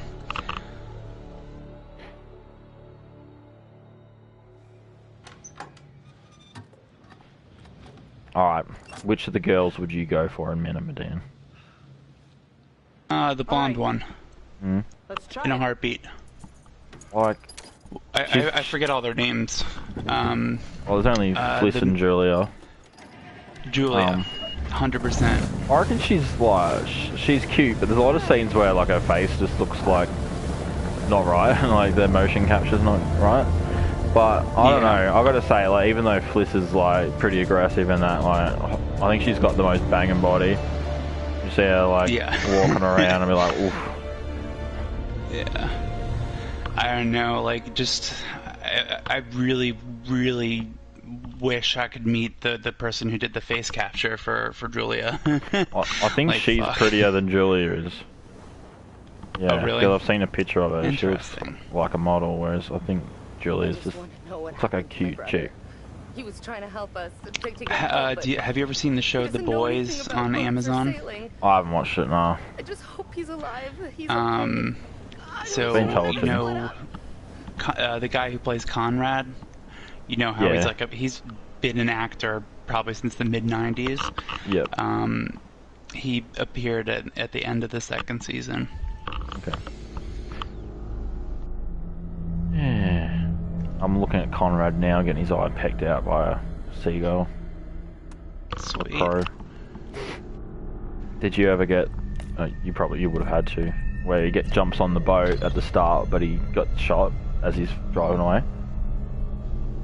Alright, which of the girls would you go for in Medan? The blonde one. Let's try In a heartbeat. I forget all their names. Well, there's only Fliss and Julia. Julia. 100%. I reckon she's cute, but there's a lot of scenes where her face just looks not right, and the motion capture's not right. But I don't know. I gotta say, even though Fliss is pretty aggressive in that, I think she's got the most banging body. You see her walking around and be like, oof. Yeah. I don't know. I really, really wish I could meet the person who did the face capture for Julia. I think she's prettier than Julia is. Yeah, oh, really? Because I've seen a picture of her. She looks Interesting. like a model, whereas I think Julia's just looks like a cute chick. He was trying to help us. Have you ever seen the show The Boys on Amazon? I haven't watched it, no. I just hope he's alive. He's So, the guy who plays Conrad, how he's been an actor probably since the mid-90s. Yep. He appeared at the end of the second season. Okay. Yeah. I'm looking at Conrad now, getting his eye pecked out by a seagull. Sweet. A crow. Did you ever get... you would have had to. Where he jumps on the boat at the start, but he got shot as he's driving away.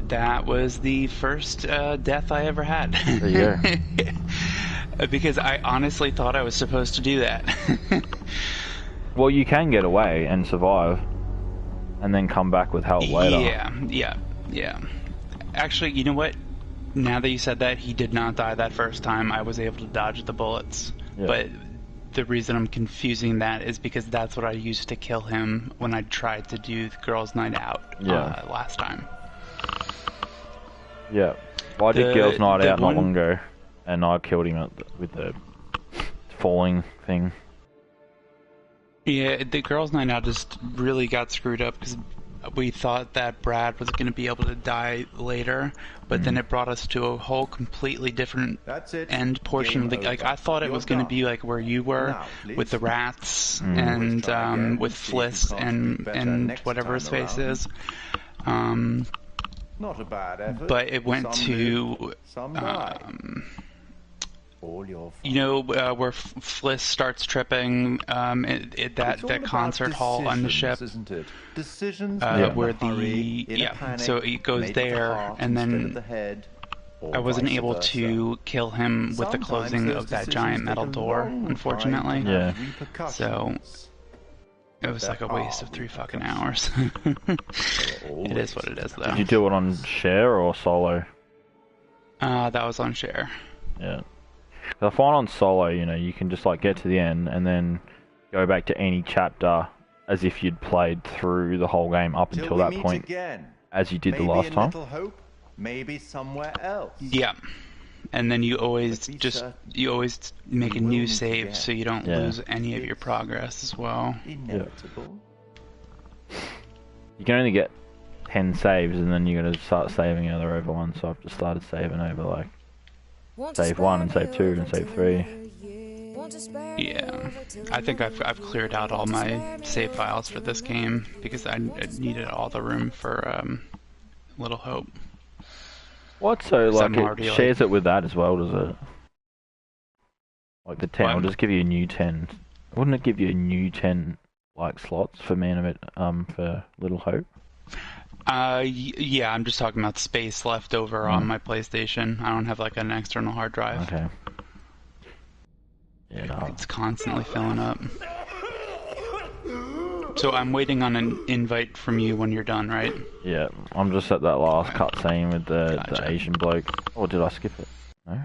That was the first death I ever had. There you go. Because I honestly thought I was supposed to do that. Well, you can get away and survive, and then come back with help later. Yeah. Actually, you know what? Now that you said that, he did not die that first time. I was able to dodge the bullets. Yeah. But the reason I'm confusing that is because that's what I used to kill him when I tried to do the girls' night out last time. Yeah. Well, I did girls' night out not long ago, and I killed him with the falling thing. Yeah, the girls' night out just really got screwed up because we thought that Brad was going to be able to die later, but then it brought us to a whole completely different That's it. end portion of the... Game Like, over. I thought it You're was going to done. be like where you were, Now, please. with the rats, Always and try again with see if you Fliss can't do and better next whatever his time face around. is. Not a bad effort. But it went Some to... live, some die. All your fault. You know, where Fliss starts tripping, It's all that about concert hall on the ship, isn't it? Decisions where made in a hurry, in a panic, so it goes made with the there, heart and instead then of the head, or I wasn't vice able versa. to kill him with the Sometimes closing those of that decisions giant take metal a door, long time unfortunately. to have Yeah. repercussions. It was like a waste of 3 fucking hours. It is what it is, though. Did you do it on share or solo? That was on share. Yeah. I find on solo, you know, you can just like get to the end and then go back to any chapter as if you'd played through the whole game up Till until we that meet point, again. as you did Maybe the last in time. Little Hope, maybe somewhere else. Yeah. And then you always But be just certain make a we will new meet save again. so you don't Yeah. lose any of your progress as well. Inevitable. You can only get 10 saves and then you gotta start saving other over ones, so I've just started saving over like save 1 and save 2 and save 3. Yeah, I think I've cleared out all my save files for this game because I needed all the room for Little Hope. What? So like I'm already, it like- shares it with that as well, does it? Like the 10 will What? just give you a new 10. Wouldn't it give you a new 10 like slots for for Little Hope? Yeah, I'm just talking about space left over on my PlayStation. I don't have like an external hard drive. Okay. Yeah, no. It's constantly filling up. So I'm waiting on an invite from you when you're done, right? Yeah, I'm just at that last Okay. cutscene with the Gotcha. Asian bloke. Or did I skip it? No?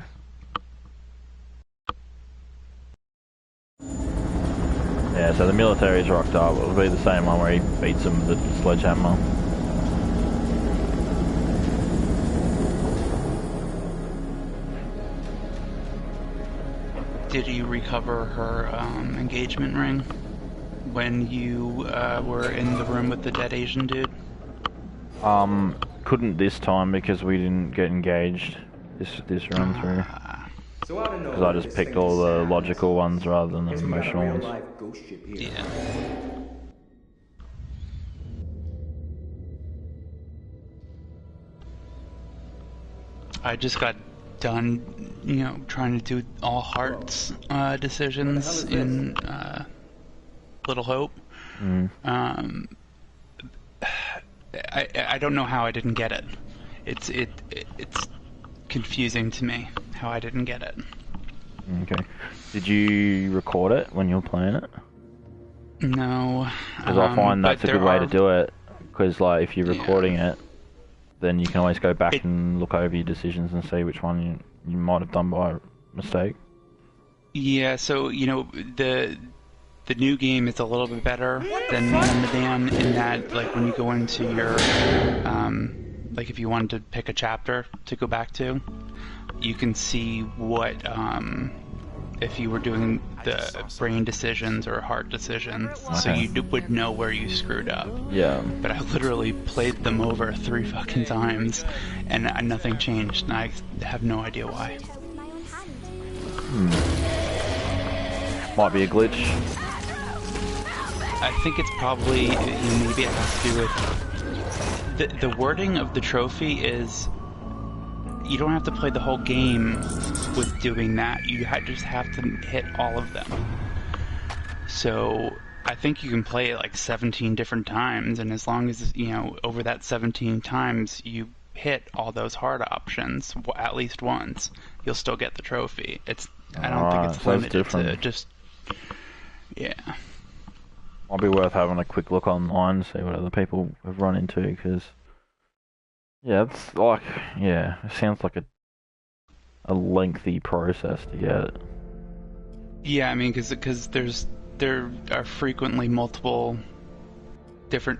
Yeah, so the military's rocked up. It'll be the same one where he beats him with the sledgehammer. Did you recover her engagement ring when you were in the room with the dead Asian dude? Couldn't this time because we didn't get engaged this run through. So out of nowhere, Because I just this picked thing all the sounds logical ones rather than the Guess we got a emotional ones. real-life ghost ship here. Yeah. I just got done, trying to do all hearts decisions in Little Hope. I don't know how I didn't get it. It's confusing to me how I didn't get it. Okay. Did you record it when you were playing it? No. Because I find that's a but good there way are- to do it. Because like if you're Yeah. recording it, then you can always go back It- and look over your decisions and see which one you might have done by mistake. Yeah, so the new game is a little bit better than Medan in that, like, when you go into your like if you wanted to pick a chapter to go back to, you can see what if you were doing the brain decisions or heart decisions, so Okay. you would know where you screwed up. Yeah. But I literally played them over 3 fucking times, and nothing changed, and I have no idea why. Might be a glitch. I think it's probably, maybe it has to do with the wording of the trophy is you don't have to play the whole game with doing that. You just have to hit all of them. So I think you can play it like 17 different times, and as long as over that 17 times you hit all those hard options at least once, you'll still get the trophy. I don't think it's so it's limited to different. just Might be worth having a quick look online, see what other people have run into, because it's like, it sounds like a lengthy process to get. Yeah, I mean, because there are frequently multiple different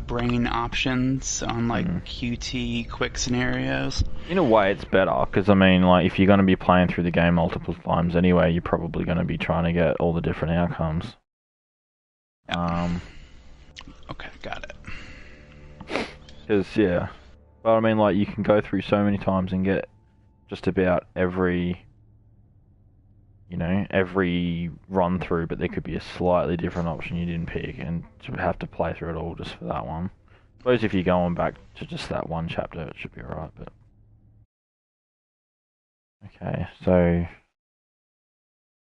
brain options on like QT quick scenarios. In a way, it's better, because I mean, like, if you're going to be playing through the game multiple times anyway, you're probably going to be trying to get all the different outcomes. Okay, got it. Because, yeah. But I mean, like, you can go through so many times and get just about every, every run through, but there could be a slightly different option you didn't pick, and to have to play through it all just for that one. I suppose if you're going back to just that one chapter, it should be alright, but... Okay, so...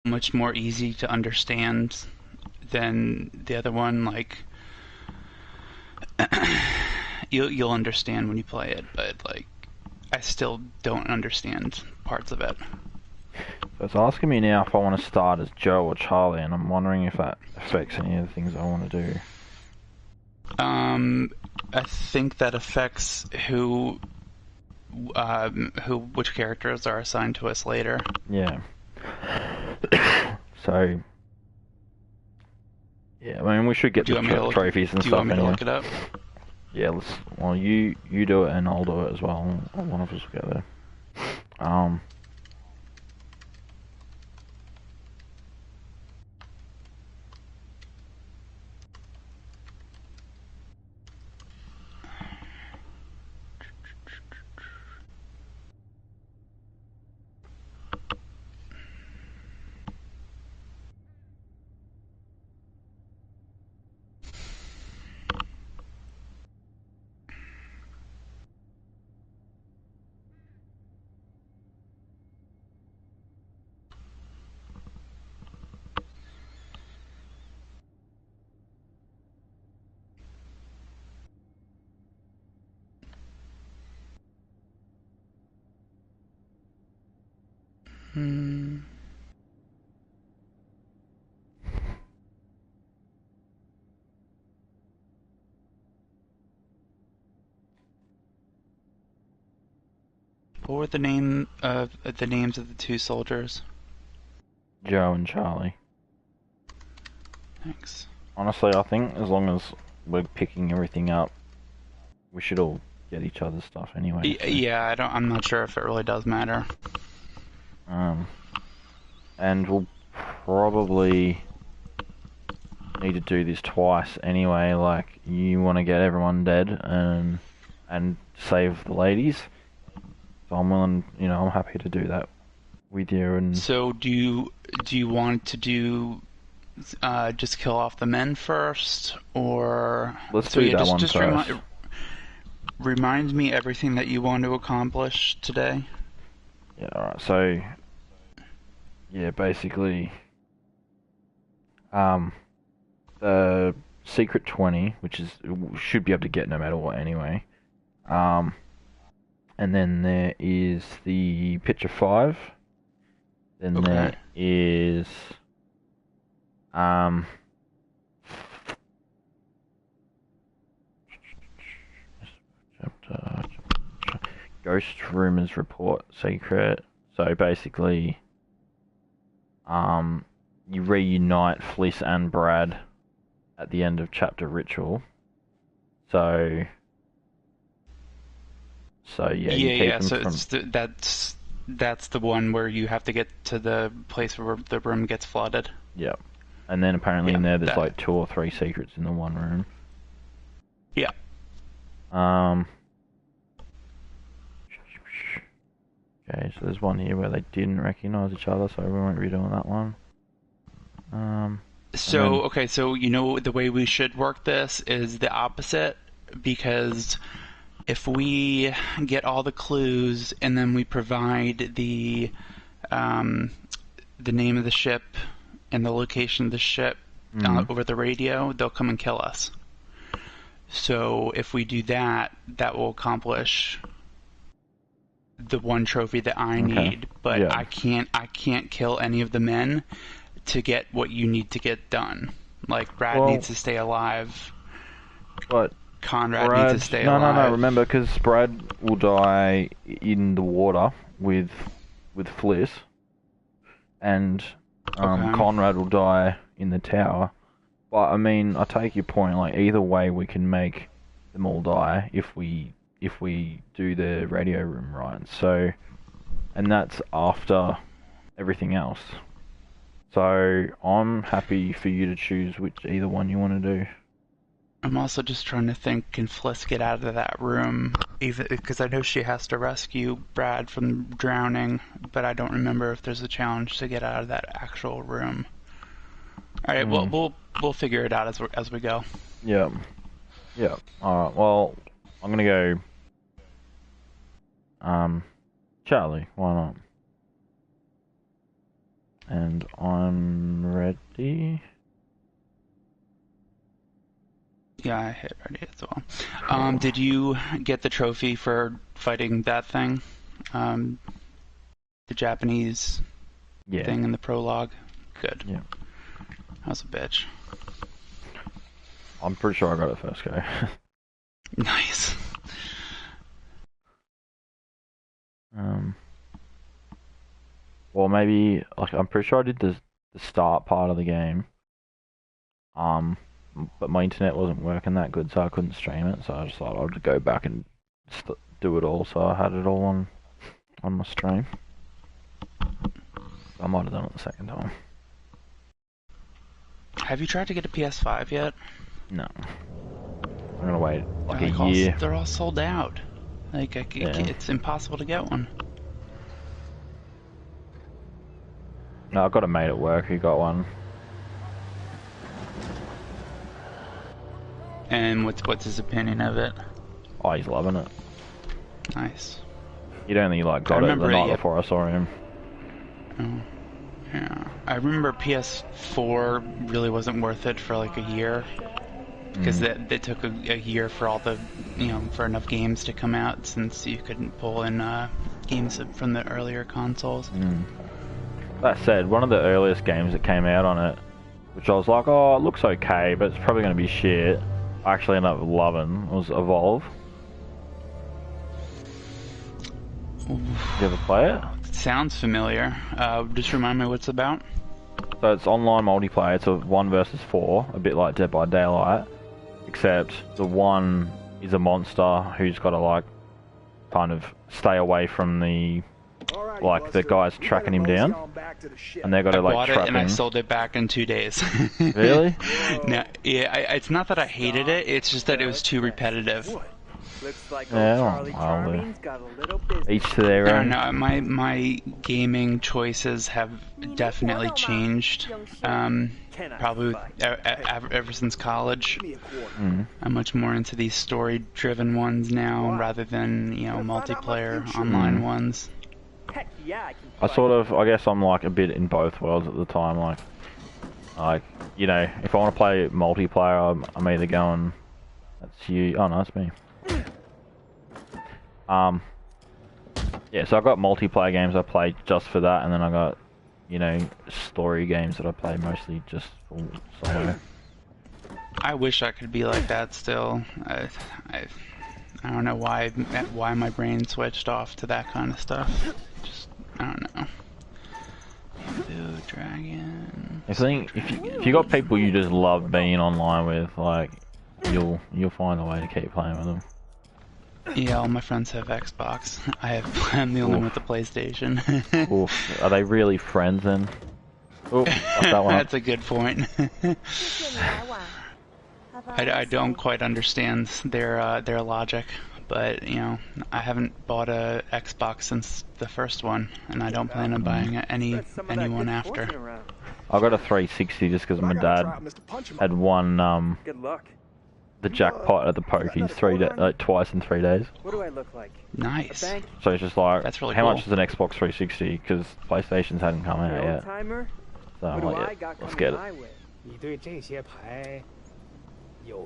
Much more easy to understand than the other one. Like, you'll understand when you play it, but like, I still don't understand parts of it. So it's asking me now if I want to start as Joe or Charlie, and I'm wondering if that affects any of the things I want to do. I think that affects which characters are assigned to us later. Yeah. So, yeah, I mean, we should get the trophies and stuff anyway. Do you want me to look it up? Yeah, well, you do it and I'll do it as well. One of us will get there. What were the names of the two soldiers? Joe and Charlie. Thanks. Honestly, I think as long as we're picking everything up, we should all get each other's stuff anyway. So. Yeah, I'm not sure if it really does matter. And we'll probably need to do this twice anyway. Like, you want to get everyone dead and save the ladies. So I'm willing, I'm happy to do that with you. And so, do you want to do just kill off the men first, or let's do that one first. Remind me everything that you want to accomplish today. Yeah, alright, so yeah, basically the secret 20, which should be able to get no matter what anyway. And then there is the picture 5. Then there is Ghost Rumors Report Secret. So basically, you reunite Fliss and Brad at the end of Chapter Ritual. So yeah, you keep them so from... that's the one where you have to get to the place where the room gets flooded. Yeah. And then apparently in there's like 2 or 3 secrets in the one room. Yeah. Okay, so there's one here where they didn't recognise each other, so we won't be doing that one. So the way we should work this is the opposite, because if we get all the clues and then we provide the name of the ship and the location of the ship over the radio, they'll come and kill us. So if we do that, that will accomplish the one trophy that I need. But yeah. I can't kill any of the men to get what you need to get done. Like, Brad needs to stay alive. But Conrad needs to stay alive. No, remember, because Brad will die in the water with Fliss, and Conrad will die in the tower. But I mean, I take your point. Like, either way, we can make them all die if we do the radio room right. So, and that's after everything else. So I'm happy for you to choose either one you want to do. I'm also just trying to think, can Fliss get out of that room? Even because I know she has to rescue Brad from drowning, but I don't remember if there's a challenge to get out of that actual room. All right, we'll figure it out as we go. Yeah. Yeah. Alright, well, I'm gonna go... Charlie, why not? And I'm ready. Yeah, I hit ready as well. Did you get the trophy for fighting that thing? The Japanese thing in the prologue? Good. Yeah. That was a bitch. I'm pretty sure I got it first go. Nice. Well, maybe, like, I'm pretty sure I did the start part of the game. But my internet wasn't working that good, so I couldn't stream it. So I just thought I'd go back and do it all. So I had it all on my stream. I might have done it the second time. Have you tried to get a PS5 yet? No. I'm gonna wait like a all, year. They're all sold out. Like, it's impossible to get one. No, I've got a mate at work who got one. And what's his opinion of it? Oh, he's loving it. Nice. He'd only like got it the night before I saw him. Oh, yeah. I remember PS4 really wasn't worth it for like a year. Because they took a year for all the, for enough games to come out, since you couldn't pull in games from the earlier consoles. That said, one of the earliest games that came out on it, which I was like, oh, it looks okay, but it's probably going to be shit, I actually ended up loving, was Evolve. Did you ever play it? Sounds familiar. Just remind me what it's about. So it's online multiplayer, it's a 1 versus 4, a bit like Dead by Daylight, except the one is a monster who's got to like kind of stay away from the the guys tracking him down, and they've got to like trap him. I bought it and I sold it back in 2 days. Really? No, yeah, it's not that I hated it, it's just that it was too repetitive. Yeah, each to their own. I don't know, my gaming choices have definitely changed. Probably ever since college. I'm much more into these story-driven ones now, rather than multiplayer online ones. I guess I'm like a bit in both worlds at the time. Like, if I want to play multiplayer, I'm either going. That's you. Oh no, that's me. Yeah, so I've got multiplayer games I play just for that, and then I got, story games that I play mostly just for solo. I wish I could be like that still. I don't know why my brain switched off to that kind of stuff. Just, I don't know. Blue Dragon. I think if you got people you just love being online with, like, you'll find a way to keep playing with them. Yeah, all my friends have Xbox. I'm the only one with the PlayStation. Oof. Are they really friends then? Oof, that one. That's a good point. I don't quite understand their logic, but I haven't bought a Xbox since the first one, and I don't plan on buying anyone after. I got a 360 just because my dad had won the jackpot at the pokies twice in 3 days. What do I look like? Nice. So it's just like, that's really how cool. much is an Xbox 360? Because PlayStations hadn't come out yet. So I'm like, yeah, let's get it. You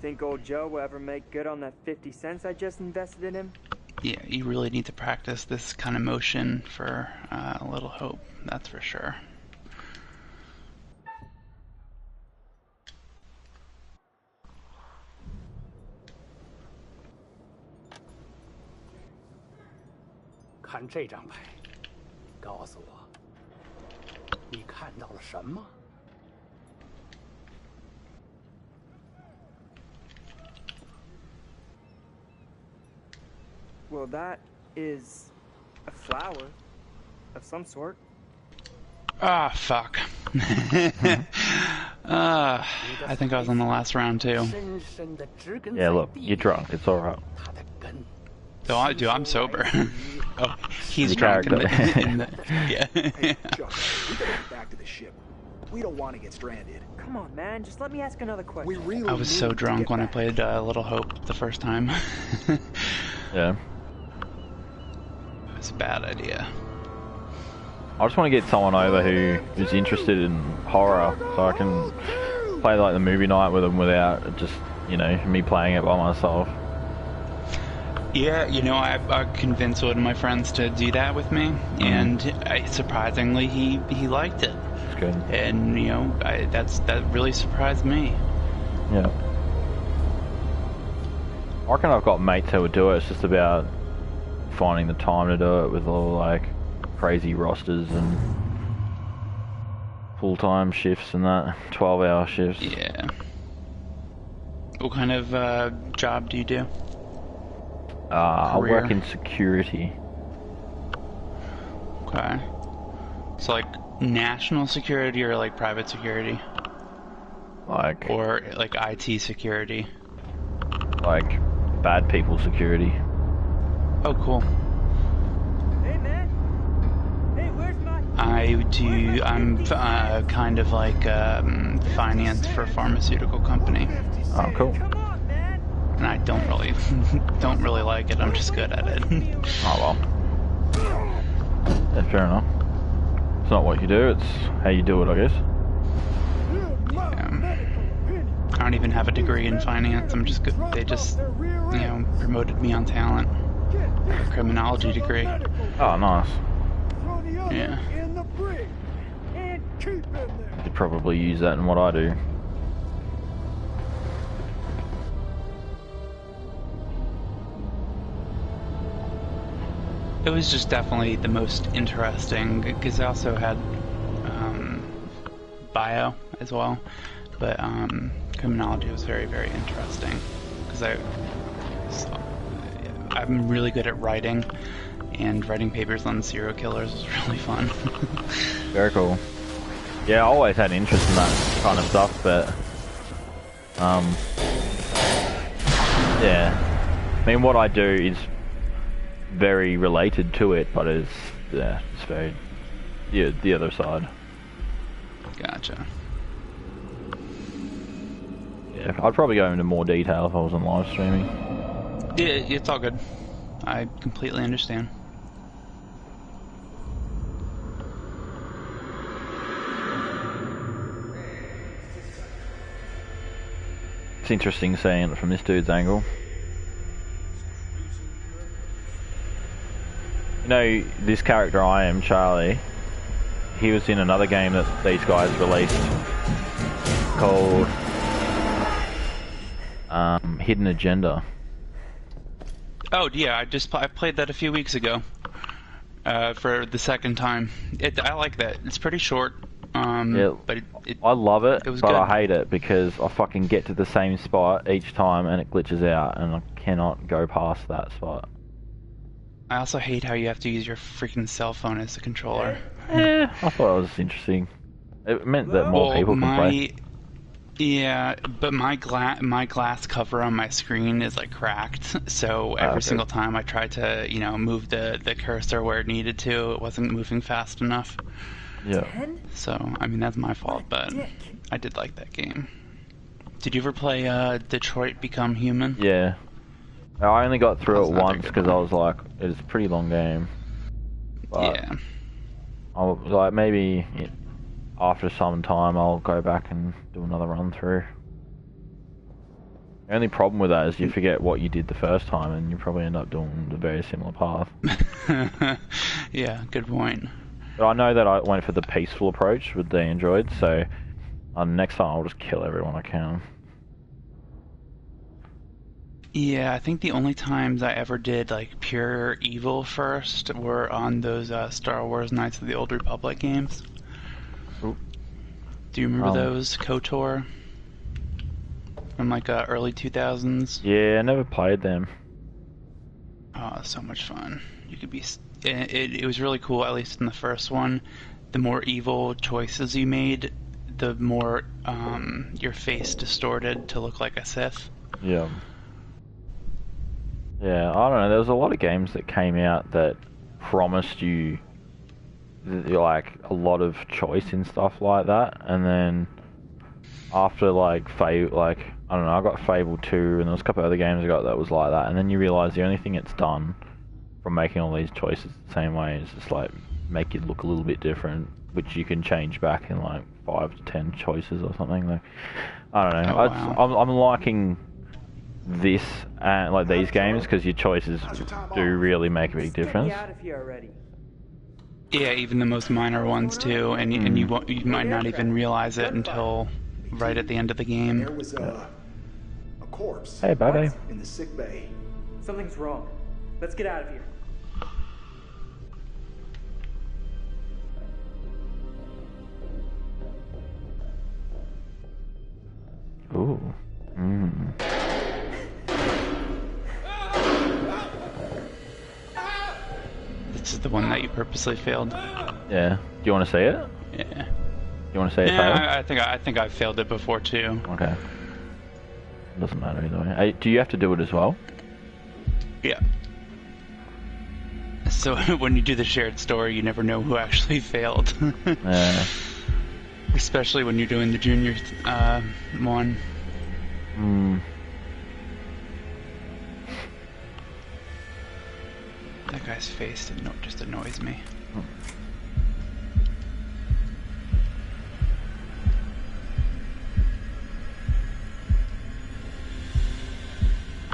think old Joe will ever make good on that 50 cents I just invested in him? Yeah, you really need to practice this kind of motion for a little hope, that's for sure. Well, that is a flower of some sort. Ah, fuck. I think I was on the last round too. Yeah, look, you're drunk. It's alright. Oh, dude, I'm sober. Oh, he's Your drunk in character. the, yeah. Hey, Chuck, we gotta get back to the ship. We don't want to get stranded. Come on, man. Just let me ask another question. We really I was so need to drunk get when I back. played Little Hope the first time. Yeah. It was a bad idea. I just want to get someone over who's interested in horror, so I can play like the movie night with them without just, you know, me playing it by myself. Yeah, you know, I convinced one of my friends to do that with me, and surprisingly, he liked it. It's good. And you know, that really surprised me. Yeah. I reckon I've got mates who would do it. It's just about finding the time to do it with all like crazy rosters and full-time shifts and that, 12-hour shifts. Yeah. What kind of job do you do? I work Career. in security. Okay. So like national security or like private security? Like Or like IT security? like bad people security. Oh, cool. Hey, man. Hey, where's my... I'm kind of like finance for a pharmaceutical company, Oh, cool. Come on, man. and I don't really like it. I'm just good at it. Oh well. Yeah, fair enough. It's not what you do, it's how you do it, I guess. I don't even have a degree in finance. I'm just good. They just, you know, promoted me on talent. A criminology degree. Oh, nice. Yeah. Could probably use that in what I do. It was just definitely the most interesting, because I also had bio as well, but criminology was very, very interesting, because I'm really good at writing, and writing papers on serial killers was really fun. Very cool. Yeah, I always had interest in that kind of stuff, but yeah. I mean, what I do is very related to it, but it's very the other side. Gotcha. Yeah, I'd probably go into more detail if I was on live streaming. Yeah, it's all good. I completely understand. It's interesting seeing it from this dude's angle. You know, this character I am, Charlie, he was in another game that these guys released called Hidden Agenda. Oh yeah, I played that a few weeks ago for the second time. I like that. It's pretty short. Yeah, but I love it, it was but good. I hate it because I fucking get to the same spot each time and it glitches out and I cannot go past that spot. I also hate how you have to use your freaking cell phone as a controller. Yeah, I thought it was interesting. It meant that more people can play. Yeah, but my glass cover on my screen is like cracked, so every single time I tried to, you know, move the cursor where it needed to, it wasn't moving fast enough. Yeah. So, I mean, that's my fault, but I did like that game. Did you ever play Detroit Become Human? Yeah. I only got through it That's another once good because one. I was like, it's a pretty long game. But Yeah. I was like, maybe after some time I'll go back and do another run through. The only problem with that is you forget what you did the first time and you probably end up doing the very similar path. Yeah, good point. But I know that I went for the peaceful approach with the androids, so next time I'll just kill everyone I can. Yeah, I think the only times I ever did like pure evil first were on those Star Wars Knights of the Old Republic games. Ooh. Do you remember those? KOTOR? From like early 2000s? Yeah, I never played them. Oh, so much fun. You could be... It was really cool, at least in the first one. the more evil choices you made, the more your face distorted to look like a Sith. Yeah. Yeah, I don't know. There was a lot of games that came out that promised you like a lot of choice in stuff like that, and then after like I don't know, I got Fable 2, and there was a couple of other games I got that was like that, and then you realise the only thing it's done from making all these choices the same way is just like make it look a little bit different, which you can change back in like 5 to 10 choices or something. Like, I don't know. Oh, wow. I'm liking this and like these games because your choices do really make a big difference. Get me out of here already. Yeah, even the most minor ones too, and you might not even realize it until right at the end of the game. There was a corpse. Hey, buddy. In the sick bay. Something's wrong. Let's get out of here. Ooh. This is the one that you purposely failed. Yeah. Do you want to see it? Yeah. You want to see it? Yeah, I think I failed it before too. Okay. Doesn't matter either way. Hey, do you have to do it as well? Yeah. So when you do the shared story, you never know who actually failed. Yeah. Especially when you're doing the junior one. That guy's face just annoys me.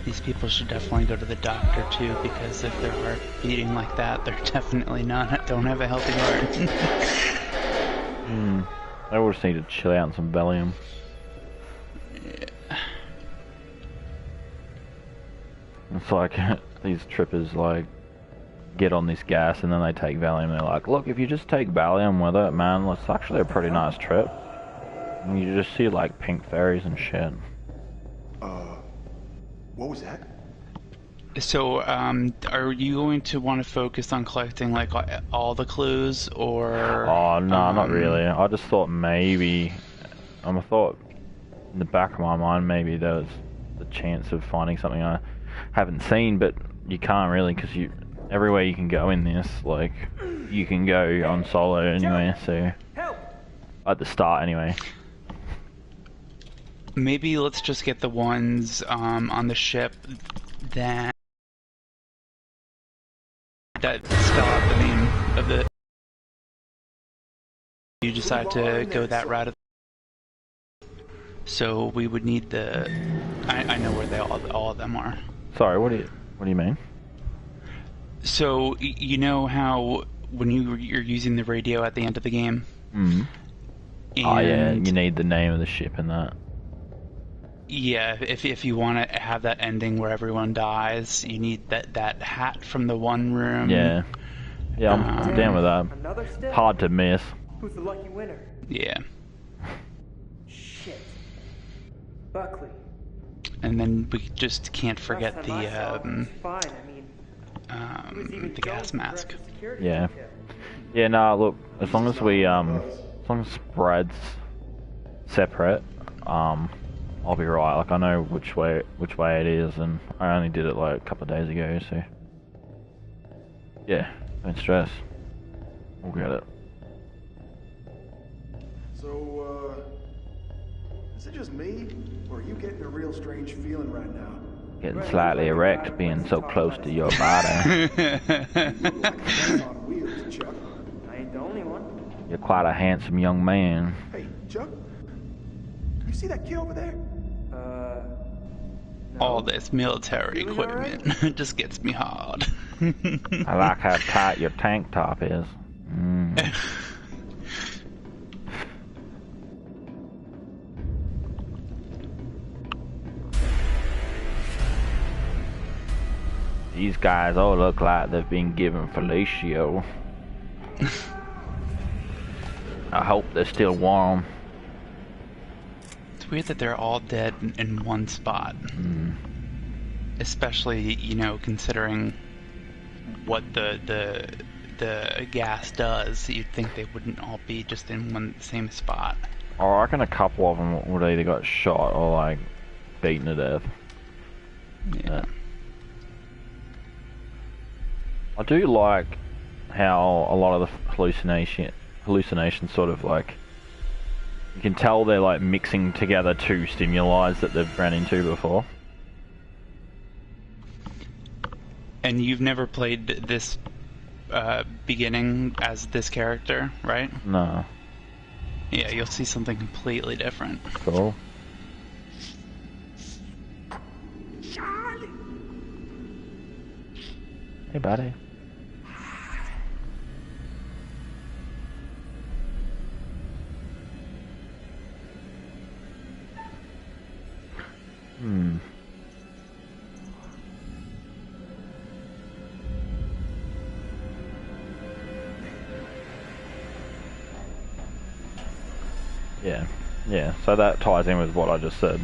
These people should definitely go to the doctor too, because if their heart beating like that, they're definitely don't have a healthy heart. I always need to chill out on some Valium. Yeah. It's like these trippers like get on this gas and then they take Valium. They're like, look, if you just take Valium with it, man, it's actually a pretty nice trip. And you just see like pink fairies and shit. What was that? So, are you going to want to focus on collecting like all the clues, or? Oh no, not really. I just thought maybe, I thought in the back of my mind maybe there was the chance of finding something I haven't seen, but you can't really because everywhere you can go in this, like you can go on solo anyway. So at the start anyway. Maybe let's just get the ones on the ship that spell out the name of the. You decide to go that route. So we would need the. I know where all of them are. Sorry, what do you mean? So you know how when you're using the radio at the end of the game. Oh yeah, you need the name of the ship and that. Yeah, if you want to have that ending where everyone dies, you need that hat from the one room. Yeah, I'm down with that. Hard to miss. Who's the lucky winner? Yeah. Shit. Buckley. And then we just can't forget Last time I saw him, he was the fine. I mean, gas mask. Yeah. Yeah, no, look, as long as Brad's separate, I'll be right. Like I know which way it is, and I only did it like a couple of days ago, so yeah, don't stress. We'll get it. So, is it just me, or are you getting a real strange feeling right now? Getting slightly erect, being so close to your body. You look like a gas on wheels, Chuck. I ain't the only one. You're quite a handsome young man. Hey, Chuck. You see that kid over there? No. All this military Feeling equipment just gets me hard. I like how tight your tank top is. These guys all look like they've been given fellatio. I hope they're still warm. It's weird that they're all dead in one spot. Especially, considering what the the gas does, you'd think they wouldn't all be just in one same spot. I reckon a couple of them would either got shot or like beaten to death. Yeah. I do like how a lot of the hallucinations sort of like, you can tell they're like mixing together two stimuli that they've ran into before. And you've never played this beginning as this character, right? No. Yeah, you'll see something completely different. Cool. Hey, buddy. Hmm. Yeah. Yeah, so that ties in with what I just said.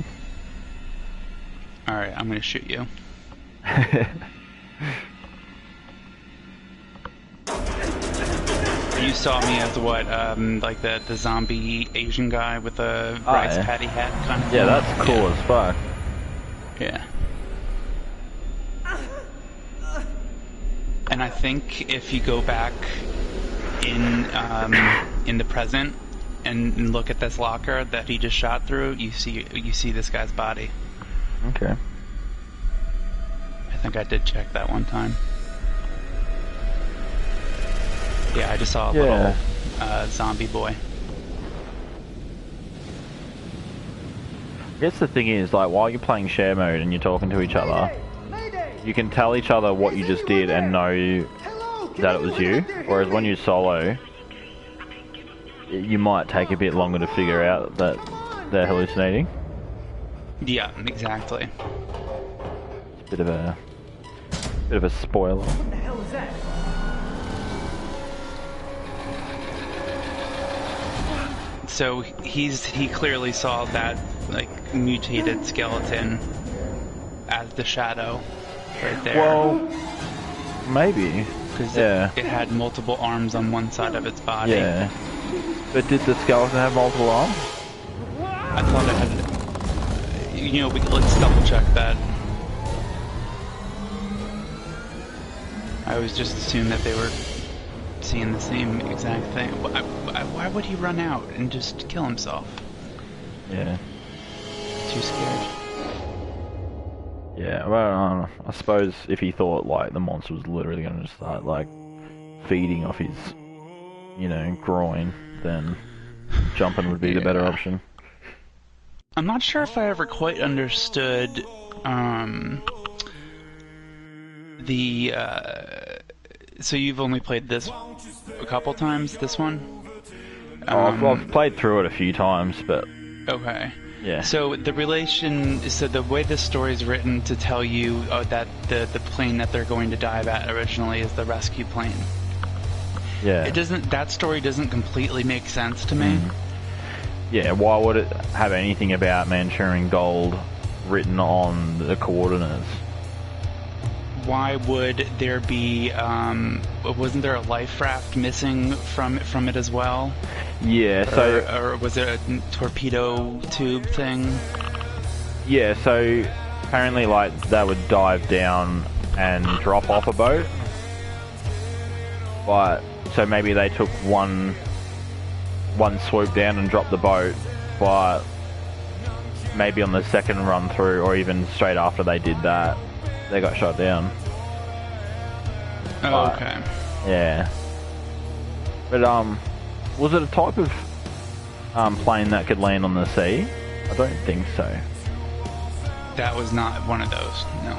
Alright, I'm gonna shoot you. You saw me as what, like the zombie Asian guy with the rice yeah. patty hat kind of Yeah, thing? that's cool as fuck. Yeah. And I think if you go back in the present and look at this locker that he just shot through, you see this guy's body. Okay. I think I did check that one time. Yeah, I just saw a little zombie boy. I guess the thing is, like, while you're playing share mode and you're talking to each other, you can tell each other what you just did and know that it was you. Whereas when you solo, you might take a bit longer to figure out that they're hallucinating. Yeah, exactly. It's a bit of a spoiler. What the hell is that? So he clearly saw that like mutated skeleton as the shadow right there. Well, maybe. Because Yeah. it had multiple arms on one side of its body. Yeah. But did the skeleton have multiple arms? I thought it had. You know, let's double check that. I always just assumed that they were seeing the same exact thing. Why would he run out and just kill himself? Yeah. Too scared. Yeah, well, I suppose if he thought, like, the monster was literally going to start, like, feeding off his, you know, groin, then jumping would be the better option. I'm not sure if I ever quite understood, so you've only played this a couple times, this one? I've played through it a few times, but... Okay. Yeah. So the way this story is written to tell you that the plane that they're going to dive at originally is the rescue plane. Yeah. That story doesn't completely make sense to me. Yeah, why would it have anything about Manchurian gold written on the coordinates? Why would there be, wasn't there a life raft missing from it as well? Yeah, so... Or was it a torpedo tube thing? Yeah, so apparently, like, they would dive down and drop off a boat. But, so maybe they took one swoop down and dropped the boat, but maybe on the second run through, or even straight after they did that, they got shot down. Oh, but, okay. Yeah. But, was it a type of plane that could land on the sea? I don't think so. That was not one of those, no.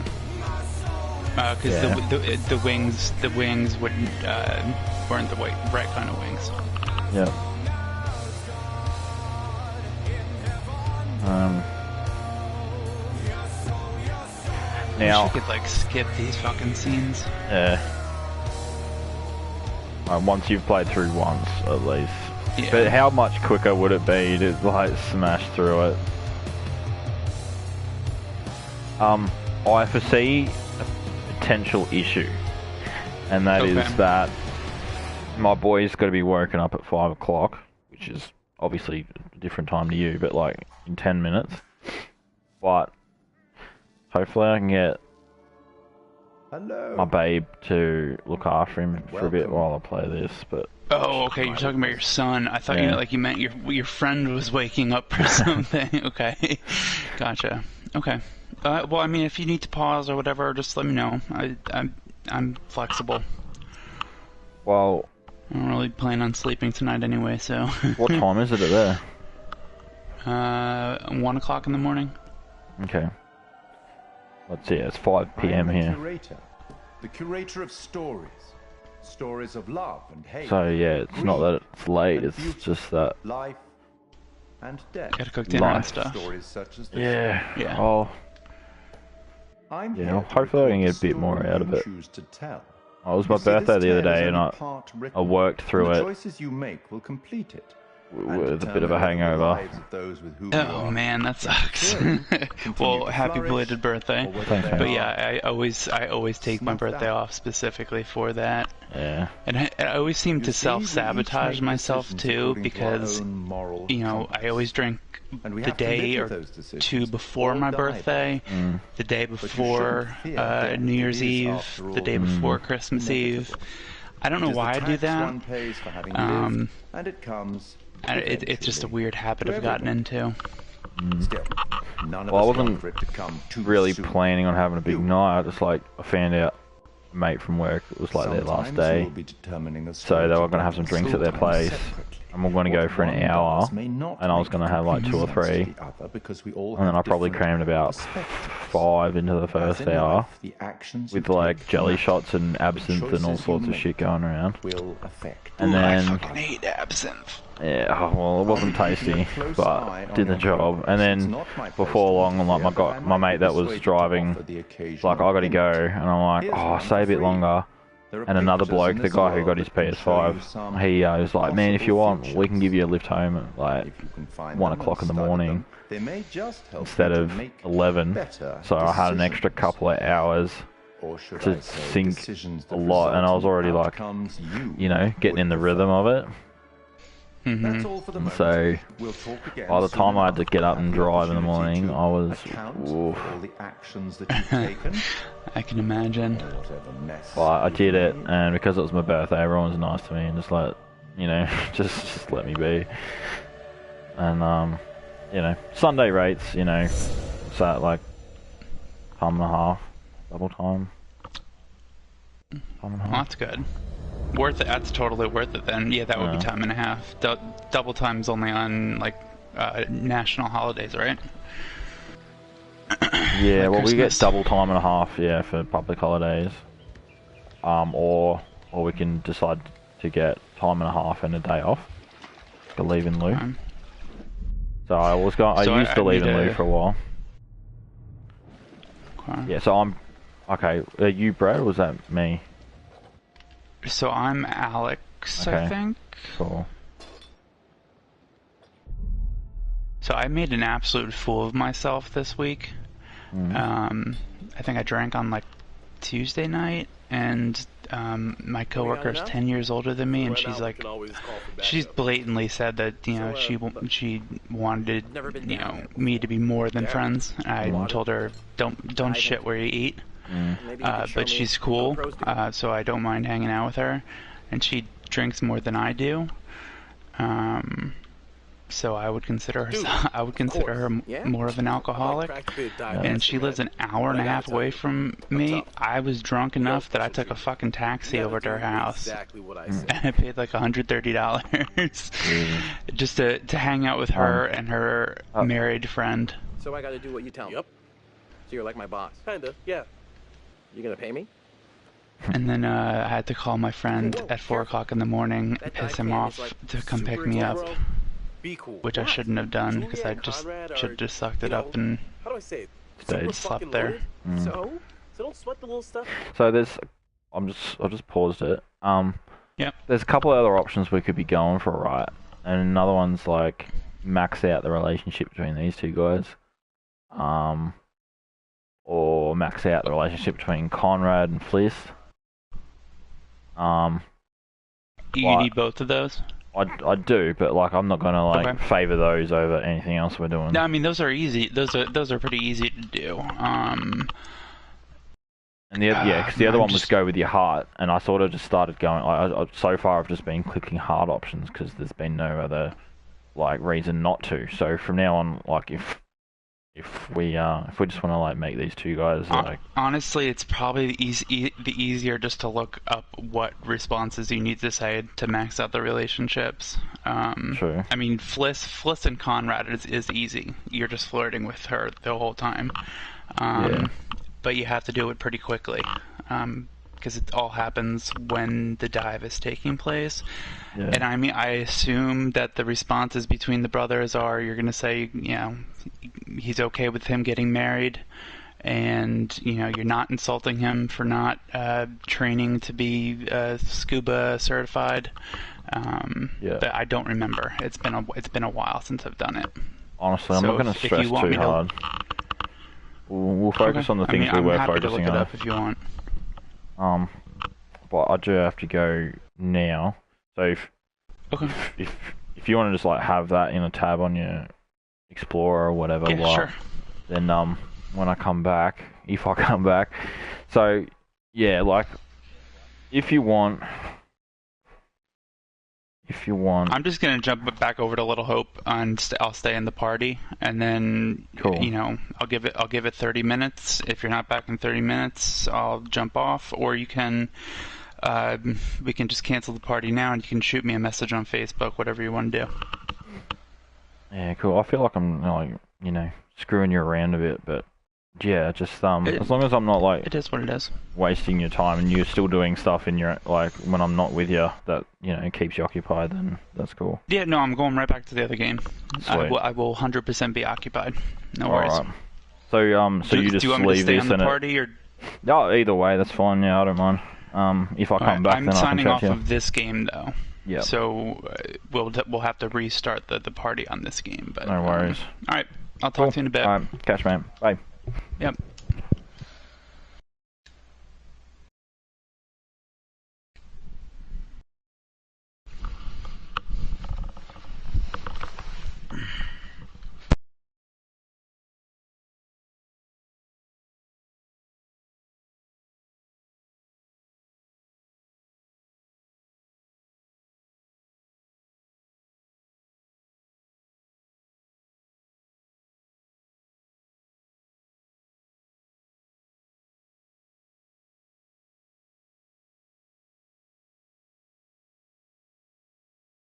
Because the wings wouldn't weren't the right kind of wings. Yep. Now I wish you could like skip these fucking scenes. Yeah. Once you've played through once, at least. Yeah. But how much quicker would it be to like smash through it? I foresee a potential issue, and that is that my boy's got to be woken up at 5 o'clock, which is obviously a different time to you, but like in 10 minutes. But hopefully I can get my babe to look after him for a bit while I play this. But oh, okay, you're talking about your son. I thought you meant your friend was waking up or something. Okay, gotcha. Okay. Well, I mean, if you need to pause or whatever, just let me know. I'm flexible. Well, I don't really plan on sleeping tonight anyway, so. What time is it at there? 1 o'clock in the morning. Okay. Let's see, it's 5 p.m. here. The curator of stories. Stories of love and hate. So yeah, it's not that it's late, it's just that life and death. Gotta cook dinner and stuff. Stories such as this. Yeah. Oh. Yeah, hopefully I can get a bit more out of it. Oh, it was my birthday the other day and I worked through it. The choices you make will complete it. With a bit of a hangover. Oh man, that sucks. Well, happy belated birthday. Thanks, man. But yeah, I always take my birthday off specifically for that. Yeah. And I always seem to self-sabotage myself too, because you know, I always drink the day or two before my birthday, the day before New Year's Eve, the day before Christmas Eve. I don't know why I do that. It's just a weird habit I've gotten into. Well, I wasn't really planning on having a big night. I just I found out a mate from work, it was like their last day, so they were going to have some drinks at their place, and we're going to go for an hour, and I was going to have like 2 or 3, and then I probably crammed about 5 into the first hour, with like jelly shots and absinthe and all sorts of shit going around, and then I fucking hate absinthe. Yeah, well, it wasn't tasty, but did the job. And then before long, like my mate that was driving, like, I gotta go, and I'm like, oh, stay a bit longer. And another bloke, the guy who got his PS5, he was like, man, if you want, we can give you a lift home at like 1 o'clock in the morning instead of 11. So I had an extra couple of hours to sink a lot, and I was already like, you know, getting in the rhythm of it. So by the time I had to get up and drive in the morning, I was I can imagine. But I did it, and because it was my birthday, everyone was nice to me and just like, you know, just let me be. And you know, Sunday rates, you know, it's at like $1.50, double time. Oh, that's good. Worth it. That's totally worth it then. Yeah, that would be time and a half. Double time's only on like national holidays, right? Yeah, like well, Christmas. we get double time and a half, yeah, for public holidays. Or we can decide to get time and a half and a day off, like a leave in lieu. So I used to leave in lieu for a while. Okay. Yeah, so I'm okay. Are you Brad or was that me? So I'm Alex, Okay. I think. Cool. So I made an absolute fool of myself this week. I think I drank on like Tuesday night, and my coworker's 10 years older than me, and she's like, she's blatantly said that, you know, she wanted, you know, me to be more than friends. I told her, don't shit where you eat. But she's cool, so I don't mind hanging out with her, and she drinks more than I do. So I would consider her more of an alcoholic, and she lives an hour and a half away from me. I was drunk enough that I took a fucking taxi over to her house, and I paid like $130 just to hang out with her and her married friend. So I gotta do what you tell me. Yep. So you're like my boss. Kinda, yeah. You gonna pay me? And then I had to call my friend at 4 o'clock in the morning, piss him off to come pick me up. Be cool. Which I shouldn't have done, because I should have just sucked it up and how do I say it? stayed slept there. So don't sweat the little stuff. So I've just paused it. Yep. There's a couple of other options we could be going for, right? And another one's like max out the relationship between these two guys. Or max out the relationship between Conrad and Fliss. You need both of those? I do, but like I'm not gonna like favor those over anything else we're doing. No, I mean those are easy. Those are pretty easy to do. And because the other one was go with your heart, and I sort of just started going. So far I've just been clicking heart options because there's been no other like reason not to. So from now on, like if we just want to like make these two guys like honestly, it's probably the easier just to look up what responses you need to say to max out the relationships. True. I mean, Fliss and Conrad is easy. You're just flirting with her the whole time. But you have to do it pretty quickly. Because it all happens when the dive is taking place. Yeah. And I mean, I assume that the responses between the brothers are, you're going to say, you know, he's okay with him getting married, and, you know, you're not insulting him for not training to be scuba certified. But I don't remember. It's been a while since I've done it. Honestly, I'm not going to stress too hard. We'll focus on the things we were focusing on. I'm happy to look it up if you want. But I do have to go now. So if you want to just like have that in a tab on your Explorer or whatever, sure. Then when I come back, if I come back, so yeah, like if you want. I'm just gonna jump back over to Little Hope, and I'll stay in the party, and then you know I'll give it 30 minutes. If you're not back in 30 minutes, I'll jump off, or you can we can just cancel the party now, and you can shoot me a message on Facebook, whatever you want to do. Yeah, cool. I feel like I'm like screwing you around a bit, but yeah, just as long as I'm not like it is what it is, wasting your time, and you're still doing stuff in your like when I'm not with you that keeps you occupied, then that's cool. Yeah, no, I'm going right back to the other game. Sweet. I will 100% be occupied. No worries. Right. So you just do you want me leave to stay this on the party or? No, either way, that's fine. Yeah, I don't mind. If I come back, I'm then I can signing chat off to you. of this game though. Yeah. So we'll have to restart the party on this game. But no worries. All right, I'll talk to you in a bit. All right, catch man. Bye. Yep.